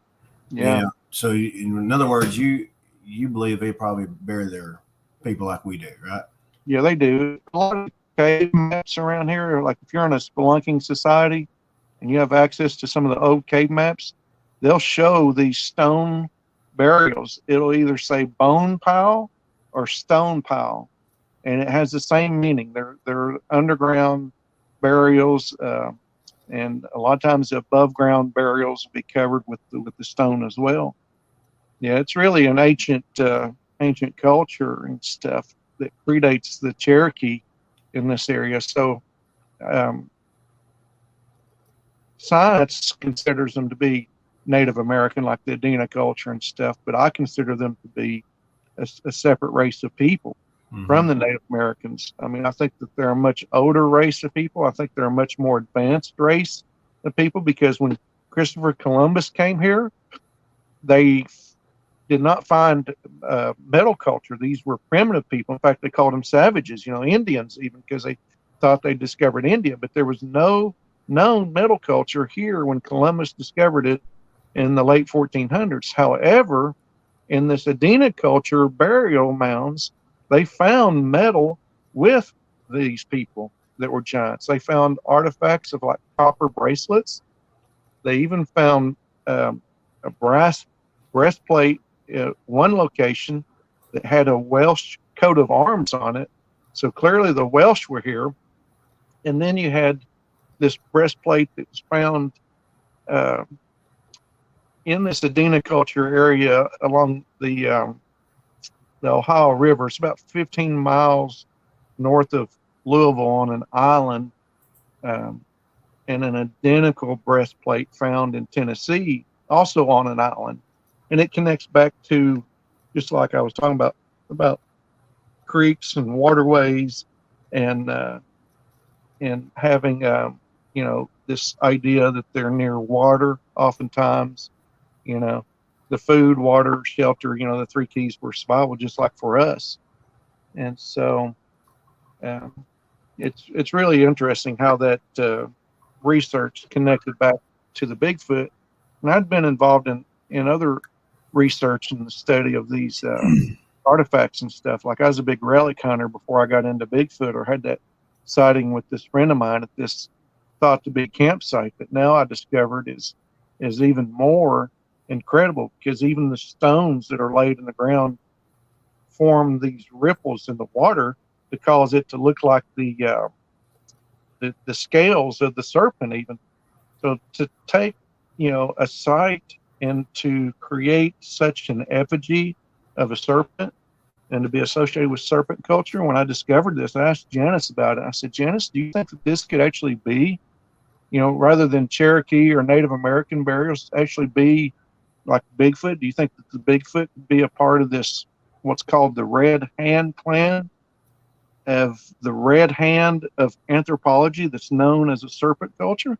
So, in other words, you believe they probably bury their people like we do, right? Yeah, they do. A lot of cave maps around here, like if you're in a spelunking society and you have access to some of the old cave maps, they'll show these stone burials. It'll either say bone pile or stone pile, and it has the same meaning. They're underground burials, and a lot of times the above ground burials will be covered with the stone as well. Yeah, it's really an ancient culture and stuff that predates the Cherokee in this area. So science considers them to be Native American, like the Adena culture and stuff, but I consider them to be a separate race of people from the Native Americans. I mean, I think that they're a much older race of people. I think they're a much more advanced race the people, because when Christopher Columbus came here, they did not find metal culture. These were primitive people. In fact, they called them savages, Indians, even, because they thought they discovered India. But there was no known metal culture here when Columbus discovered it in the late 1400s. However, in this Adena culture burial mounds, they found metal with these people that were giants. They found artifacts of like copper bracelets. They even found a brass breastplate at one location that had a Welsh coat of arms on it. So clearly the Welsh were here. And then you had this breastplate that was found in this Adena culture area along the Ohio River. It's about 15 miles north of Louisville on an island, and an identical breastplate found in Tennessee, also on an island. And it connects back to, just like I was talking about creeks and waterways, and having this idea that they're near water. Oftentimes, the food, water, shelter, the three keys for survival, just like for us. And so it's really interesting how that research connected back to the Bigfoot. And I'd been involved in other research and the study of these artifacts and stuff. Like I was a big relic hunter before I got into Bigfoot, or had that sighting with this friend of mine at this thought to be campsite that now I discovered is even more incredible, because even the stones that are laid in the ground form these ripples in the water to cause it to look like the scales of the serpent even. So to take a site and to create such an effigy of a serpent and to be associated with serpent culture, when I discovered this, I asked Janice about it. I said, Janice, do you think that this could actually be, rather than Cherokee or Native American burials, actually be like Bigfoot? Do you think that the Bigfoot could be a part of this, what's called the Red Hand clan, of the Red Hand of anthropology that's known as a serpent culture?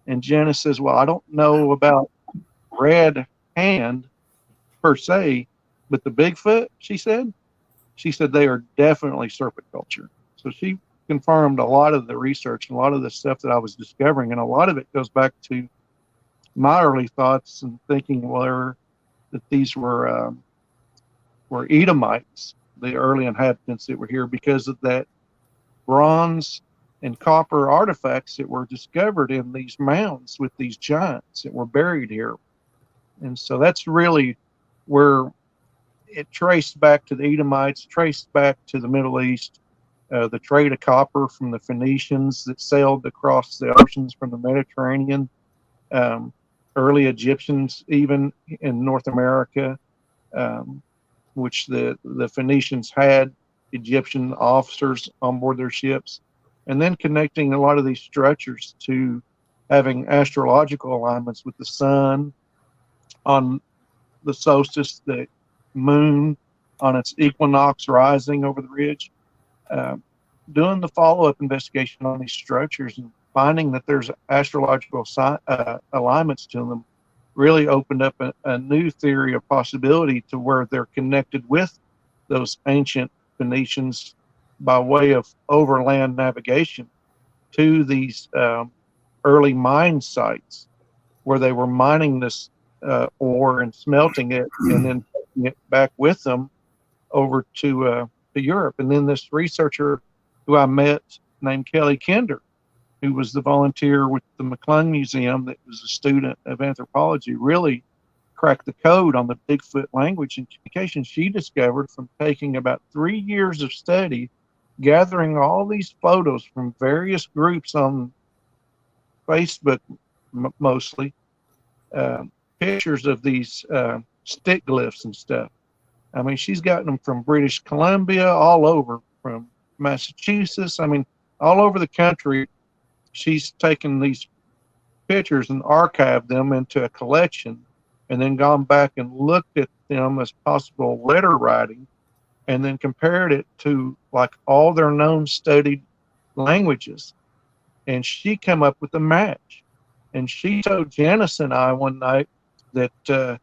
And Janice says, well, I don't know about Red Hand per se, but the Bigfoot, she said they are definitely serpent culture. So she confirmed a lot of the research and a lot of the stuff that I was discovering. And a lot of it goes back to my early thoughts and thinking that these were Edomites, the early inhabitants that were here, because of that bronze and copper artifacts that were discovered in these mounds with these giants that were buried here. And so that's really where it traced back to the Edomites, traced back to the Middle East, the trade of copper from the Phoenicians that sailed across the oceans from the Mediterranean, early Egyptians even in North America, which the Phoenicians had Egyptian officers on board their ships, and then connecting a lot of these structures to having astrological alignments with the sun on the solstice, the moon on its equinox rising over the ridge. Doing the follow-up investigation on these structures and finding that there's astrological alignments to them really opened up a new theory of possibility to where they're connected with those ancient Phoenicians by way of overland navigation to these early mine sites where they were mining this ore and smelting it and then taking it back with them over to Europe. And then this researcher who I met named Kelly Kinder, who was the volunteer with the McClung Museum that was a student of anthropology, really cracked the code on the Bigfoot language and communication. She discovered from taking about 3 years of study, gathering all these photos from various groups on Facebook, mostly, pictures of these stick glyphs and stuff. I mean, she's gotten them from British Columbia, all over, from Massachusetts. I mean, all over the country. She's taken these pictures and archived them into a collection, and then gone back and looked at them as possible letter writing, and then compared it to like all their known studied languages. And she came up with a match. And she told Janice and I one night that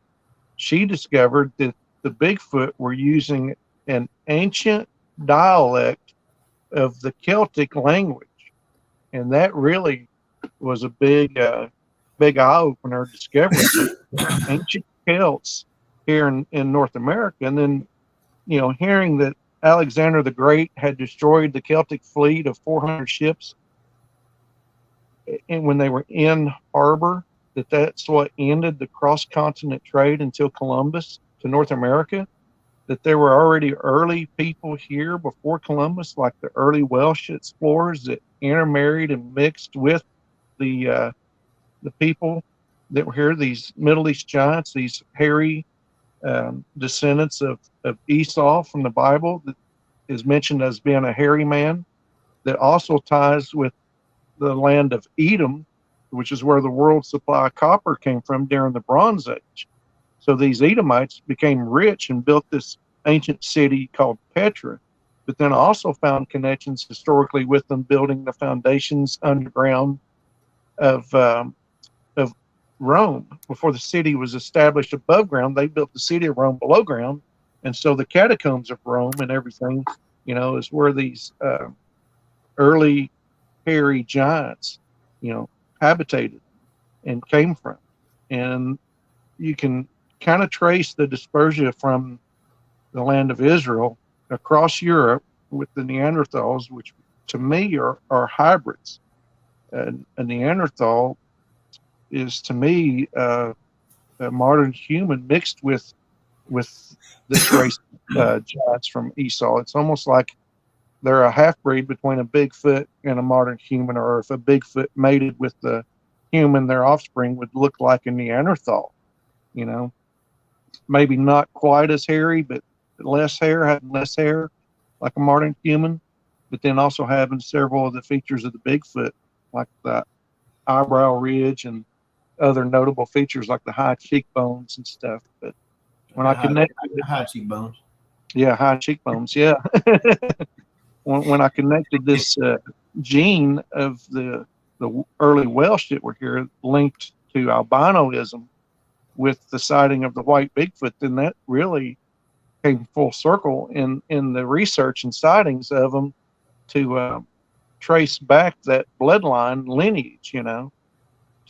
she discovered that the Bigfoot were using an ancient dialect of the Celtic language. And that really was a big eye opener, discovering ancient Celts here in North America. And then, hearing that Alexander the Great had destroyed the Celtic fleet of 400 ships, and when they were in harbor, that's what ended the cross-continent trade until Columbus to North America, that there were already early people here before Columbus, like the early Welsh explorers that intermarried and mixed with the people that were here, these Middle East giants, these hairy descendants of Esau from the Bible, that is mentioned as being a hairy man, that also ties with the land of Edom, which is where the world supply of copper came from during the Bronze Age. So these Edomites became rich and built this ancient city called Petra, but then also found connections historically with them building the foundations underground of Rome. Before the city was established above ground, they built the city of Rome below ground. And so the catacombs of Rome and everything, is where these early hairy giants, habitated and came from. And you can kind of trace the dispersion from the land of Israel across Europe with the Neanderthals, which to me are hybrids. A Neanderthal is, to me, a modern human mixed with this race giants from Esau. It's almost like they're a half breed between a Bigfoot and a modern human, or if a Bigfoot mated with the human, their offspring would look like a Neanderthal. Maybe not quite as hairy, but having less hair, like a modern human, but then also having several of the features of the Bigfoot, like the eyebrow ridge and other notable features like the high cheekbones and stuff. But when I connected high cheekbones, high cheekbones, yeah. when I connected this gene of the early Welsh that were here linked to albinoism with the sighting of the white Bigfoot, then that really came full circle in the research and sightings of them to trace back that bloodline lineage,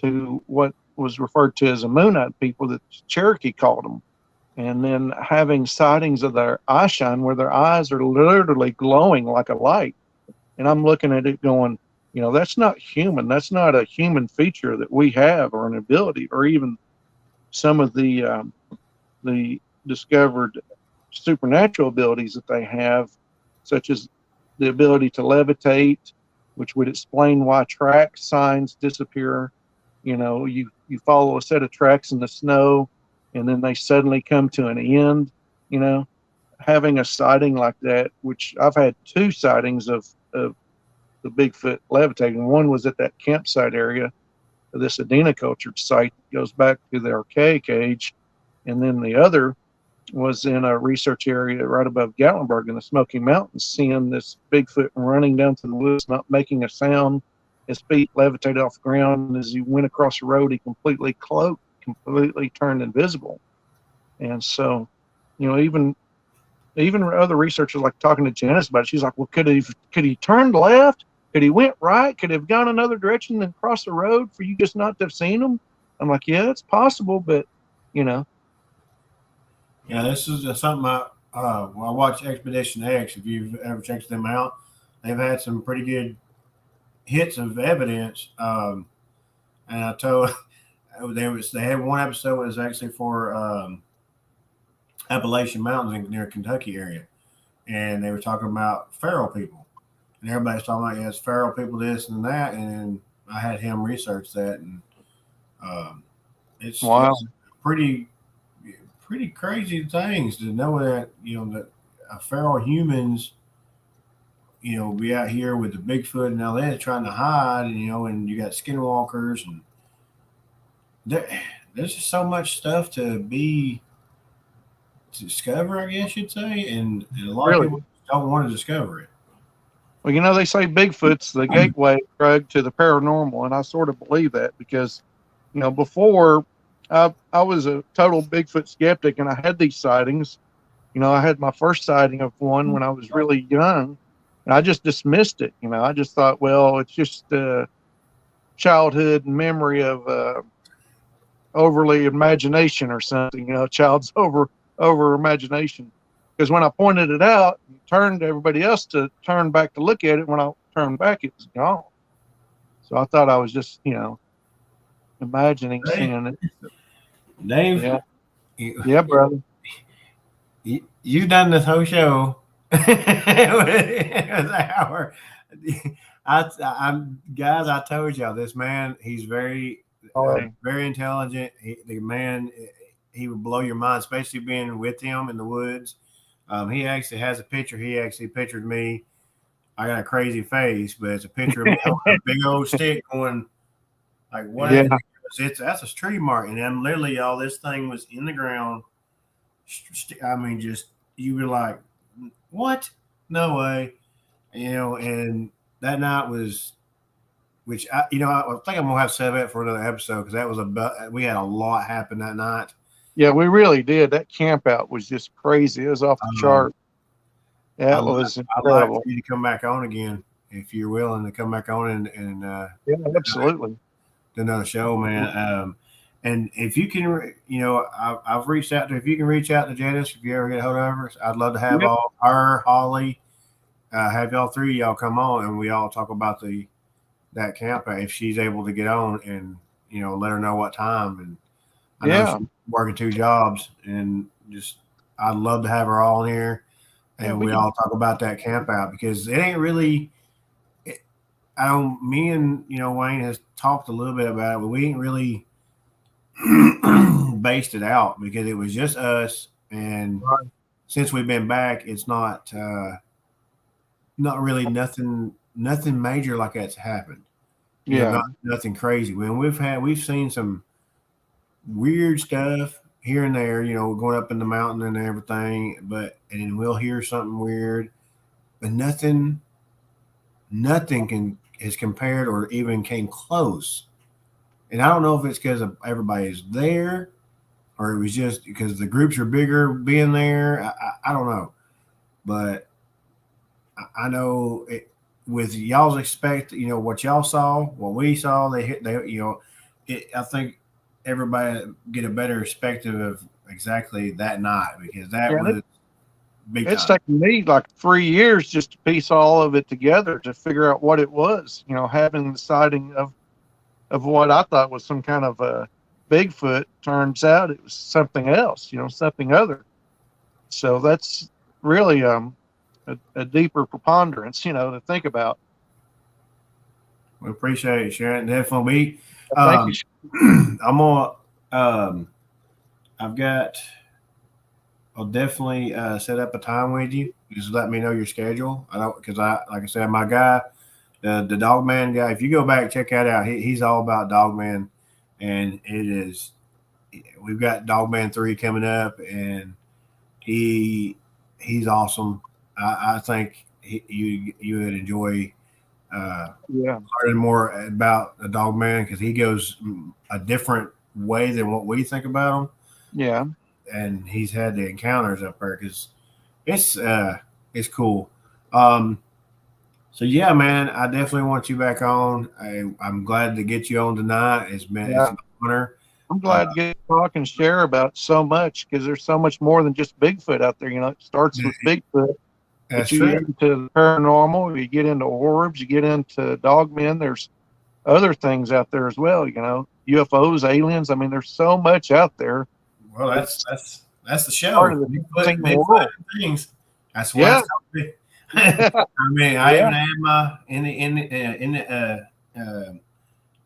to what was referred to as Ammonite people that Cherokee called them. And then having sightings of their eye shine, where their eyes are literally glowing like a light. And I'm looking at it going, that's not human. That's not a human feature that we have, or an ability, or even some of the discovered supernatural abilities that they have, such as the ability to levitate, which would explain why track signs disappear. You follow a set of tracks in the snow, and then they suddenly come to an end. Having a sighting like that, which I've had 2 sightings of the Bigfoot levitating. One was at that campsite area, this adenocultured site that goes back to the Archaic Age, and then the other was in a research area right above Gatlinburg in the Smoky Mountains, seeing this Bigfoot running down to the woods, not making a sound. His feet levitated off the ground, and as he went across the road, he completely cloaked, completely turned invisible. And so, even other researchers, like talking to Janice about it, she's like, well, could he turn left? Could he went right? Could he have gone another direction and crossed the road for you just not to have seen him? I'm like, yeah, it's possible, but Yeah, this is something I watch Expedition X. If you've ever checked them out, they've had some pretty good hits of evidence. And I told they had one episode that was actually for Appalachian Mountains near Kentucky area, and they were talking about feral people, and everybody's talking about it's feral people, this and that, and I had him research that, and it's pretty crazy things to know that that feral humans be out here with the Bigfoot and all that trying to hide, and you got skinwalkers, and there's just so much stuff to discover, I guess you'd say, and a lot of people don't want to discover it. Well, they say Bigfoot's the gateway drug to the paranormal, and I sort of believe that, because Before I was a total Bigfoot skeptic, and I had these sightings. I had my first sighting of one when I was really young, and I just dismissed it. I just thought, well, it's just a childhood memory of overly imagination or something. Child's over imagination. Because when I pointed it out, and turned to everybody else to turn back to look at it. When I turned back, it was gone. So I thought I was just, imagining Hey, seeing it. Dave, Yeah, you, yeah, brother. you've done this whole show. It was an hour. I'm guys. I told y'all this man. He's Oh, very intelligent. The man, he would blow your mind, especially being with him in the woods. He actually has a picture. He actually pictured me. I got a crazy face, but it's a picture of me holding a big old stick, going like, "What?" yeah, That's a tree mark, and I'm literally, y'all. This thing was in the ground. I mean, just you were like, "What? No way!" And that night was, which I think I'm gonna have to save that for another episode because that was we had a lot happen that night. yeah. We really did. That camp out was just crazy. It was off the Um, chart. That was I'd like for incredible. you to come back on again if you're willing to come back on and Yeah, absolutely. do another show, man. And if you can, I've reached out to. If you can reach out to Janice, if you ever get a hold of her, I'd love to have Yep. all her, Holly, have y'all three y'all come on and we all talk about that camp if she's able to get on and let her know what time. And I know Yeah, she's working two jobs and just I'd love to have her all in here yeah. and We we can. all talk about that camp out because it ain't really. I don't. Me and Wayne has talked a little bit about it, but we ain't really based it out because it was just us. And since we've been back, it's not really nothing major like that's happened. Yeah, Nothing crazy. When we've seen some weird stuff here and there, going up in the mountain and everything, and then we'll hear something weird, but nothing can is compared or even came close. And I don't know if it's because everybody's there or it was just because the groups are bigger being there. I don't know, but I know with y'all's what y'all saw, what we saw, I think everybody get a better perspective of exactly that night because that yeah. was big It's time. taken me like 3 years just to piece all of it together to figure out what it was. Having the sighting of what I thought was some kind of a Bigfoot, turns out it was something else. Something other. So that's really a deeper preponderance. To think about. We appreciate it, Sharon. Definitely, Thank you. um, I'm gonna. I've got. I'll definitely set up a time with you. Just let me know your schedule. I don't because like I said, my guy, the Dog Man guy. If you go back check that out, he's all about Dog Man, and it is. We've got Dog Man 3 coming up, and he's awesome. I think you would enjoy Yeah, learning more about the Dog Man because he goes a different way than what we think about him, yeah, and he's had the encounters up there because it's it's cool. Um, so yeah, man, I definitely want you back on. I'm glad to get you on tonight. It's yeah. an honor. I'm Uh, glad to get to talk and share about so much because there's so much more than just Bigfoot out there. It starts with Bigfoot, but that's you true. get into the paranormal, you get into orbs, you get into dogmen. There's other things out there as well. UFOs, aliens. I mean, there's so much out there. Well, It's that's the part show. of the unseen Bigfoot world. and things. That's why Yeah, it's called I mean, I yeah, even had my in the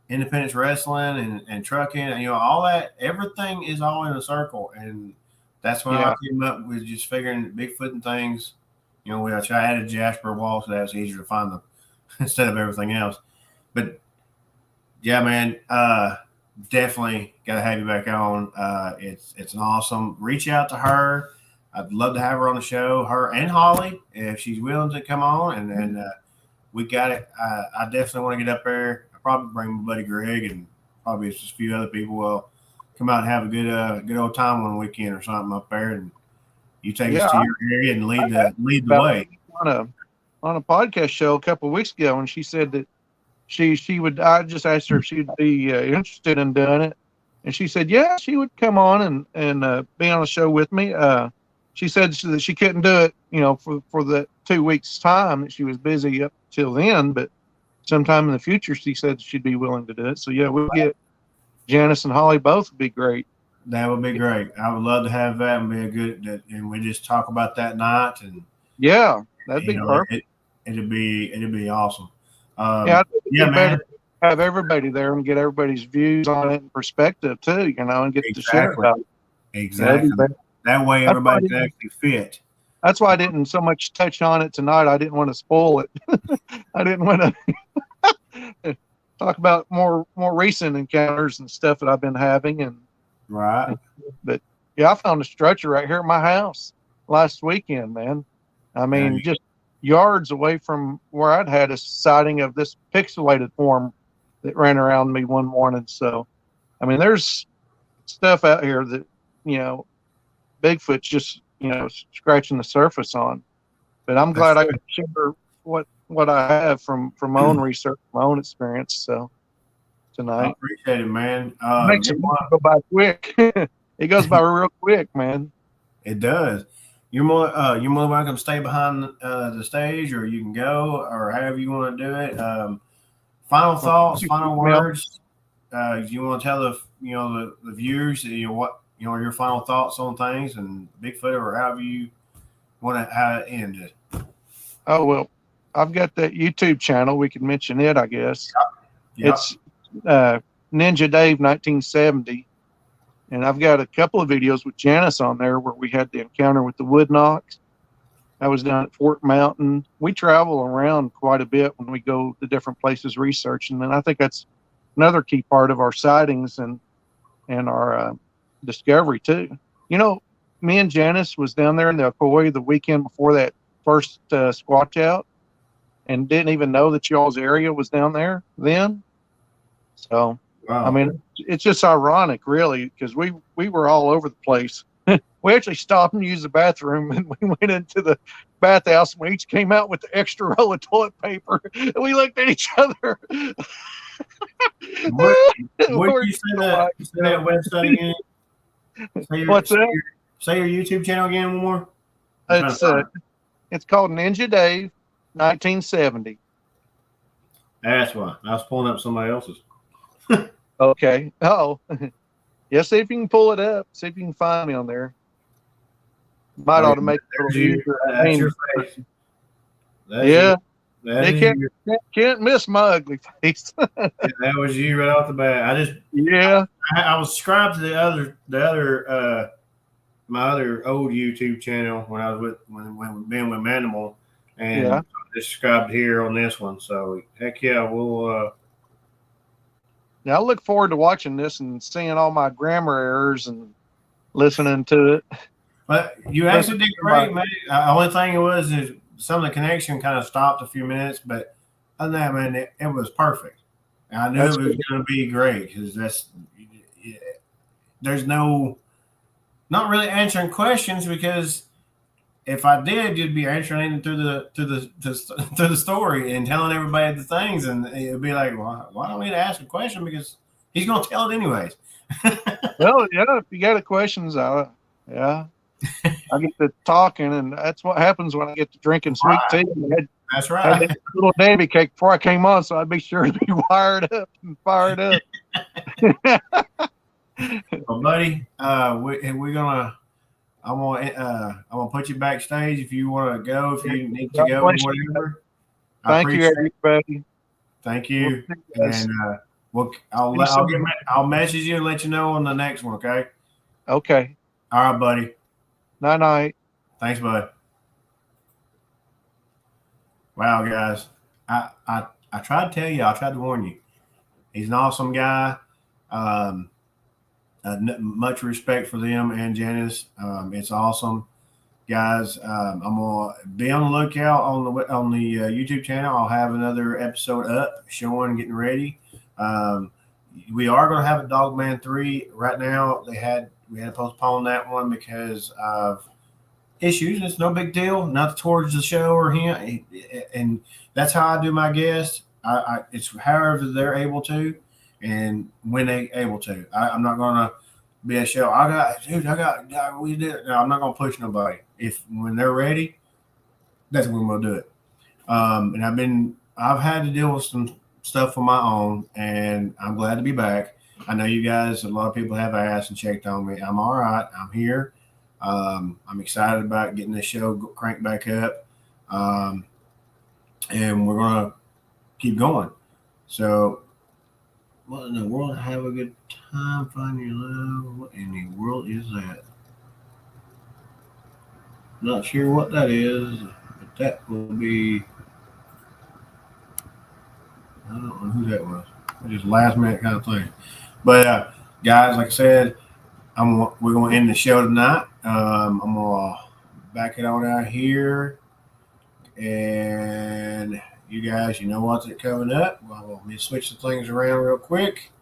independence wrestling and trucking, and all that. Everything is all in a circle, and that's when I yeah, came up with just figuring Bigfoot and things. Which I added Jasper wall, so that was easier to find them instead of everything else. But yeah, man, definitely got to have you back on. It's an awesome. Reach out to her. I'd love to have her on the show. Her and Holly, if she's willing to come on, and we got it. I definitely want to get up there. I probably bring my buddy Greg and probably just a few other people will come out and have a good old time one weekend or something up there, and you take us to your area and lead the way. On a podcast show a couple of weeks ago, and she said that she would. I just asked her if she'd be interested in doing it, and she said yeah, she would come on and be on a show with me. She said that she couldn't do it, for the 2 weeks time, that she was busy up till then, but sometime in the future, she said she'd be willing to do it. So yeah, we'll get Janice and Holly both. Would be great. That would be great. I would love to have that and be a good, and we just talk about that night, and yeah, that'd be perfect. It'd be awesome. Yeah, man. Better have everybody there and get everybody's views on it and perspective too, and get to share about it. Exactly. That way everybody can actually fit. That's why I didn't so much touch on it tonight. I didn't want to spoil it. I didn't want to talk about more recent encounters and stuff that I've been having. But yeah, I found a structure right here at my house last weekend, man. I mean, just yards away from where I'd had a sighting of this pixelated form that ran around me one morning. So, I mean, there's stuff out here that, Bigfoot's just, scratching the surface on. But I'm glad I could share what I have from my own research, my own experience. So tonight, I appreciate it, man. It makes it go by quick. It goes by real quick, man. It does. You're more welcome to stay behind the stage, or you can go, or however you want to do it. Final thoughts, final words. You want to tell the viewers your final thoughts on things and Bigfoot, or however you want to end it. Oh well, I've got that YouTube channel. We can mention it, I guess. Yep. It's Ninja Dave 1970. And I've got a couple of videos with Janice on there where we had the encounter with the wood knocks. I was down at Fort Mountain. We travel around quite a bit when we go to different places researching. And I think that's another key part of our sightings and our discovery too. Me and Janice was down there in the Ocoee the weekend before that first squatch out, and didn't even know that y'all's area was down there then. So, wow. I mean, it's just ironic, really, because we were all over the place. We actually stopped and used the bathroom, and we went into the bathhouse, and we each came out with the extra roll of toilet paper, and we looked at each other. What you say that website again? What's that? Say your YouTube channel again, one more. It's called Ninja Dave 1970. That's why I was pulling up somebody else's. Okay. Oh, yeah. See if you can pull it up. See if you can find me on there. Might ought to make a little user. That's your face. Yeah. They can't miss my ugly face. That was you right off the bat. I was subscribed to the other my other old YouTube channel when I was when being with Manimal, and I just subscribed here on this one. So heck yeah, we'll. Now I look forward to watching this and seeing all my grammar errors and listening to it. But you actually did great, man. The only thing is some of the connection kind of stopped a few minutes, but other than that, man, it was perfect. And I knew it was going to be great because there's not really answering questions, because if I did, you'd be answering through the story and telling everybody the things, and it'd be like, well, why don't we ask a question, because he's going to tell it anyways. Well, yeah, if you got questions, I get to talking, and that's what happens when I get to drinking sweet tea. That's right. I had a little Davy cake before I came on, so I'd be sure to be wired up and fired up. Well, buddy, I'm gonna put you backstage if you want to go, if you need to go, whatever. Thank you, everybody. Thank you, and I'll message you and let you know on the next one. Okay. Okay. All right, buddy. Night. Thanks, bud. Wow, guys, I tried to tell you, I tried to warn you. He's an awesome guy. Much respect for them and Janice. It's awesome, guys. I'm gonna be on the lookout on the YouTube channel. I'll have another episode up, showing, getting ready. we are going to have a Dogman 3 right now. We had to postpone that one because of issues. It's no big deal, not towards the show or him. And that's how I do my guests. It's however they're able to and when they able to. I'm not going to be a show. We did it. No, I'm not going to push nobody. When they're ready, that's when we'll do it. And I've had to deal with some stuff on my own, and I'm glad to be back. I know you guys, a lot of people have asked and checked on me. I'm all right. I'm here. I'm excited about getting this show cranked back up. And we're going to keep going. So, what in the world? Have a good time, find your love. What in the world is that? Not sure what that is, but that will be. I don't know who that was. Just last minute kind of thing. But guys, like I said, we're going to end the show tonight. I'm going to back it on out here, and you guys, you know what's coming up. Well, let me switch the things around real quick.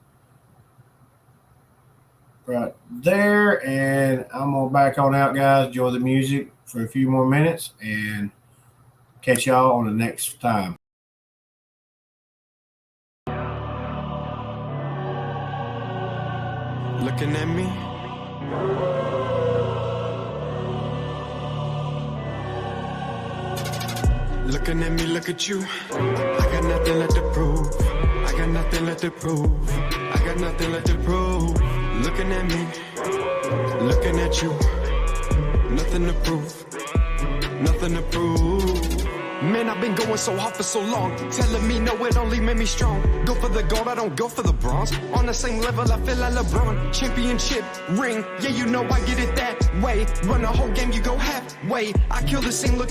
Right there, and I'm going to back on out, guys. Enjoy the music for a few more minutes, and catch y'all on the next time. Looking at me, looking at me, look at you. I got nothing left to prove. I got nothing left to prove. I got nothing left to prove. Looking at me, looking at you. Nothing to prove. Nothing to prove. Man, I've been going so hard for so long, telling me no, it only made me strong. Go for the gold, I don't go for the bronze. On the same level, I feel like LeBron. Championship ring, yeah, you know I get it that way. Run the whole game, you go halfway. I kill the scene, look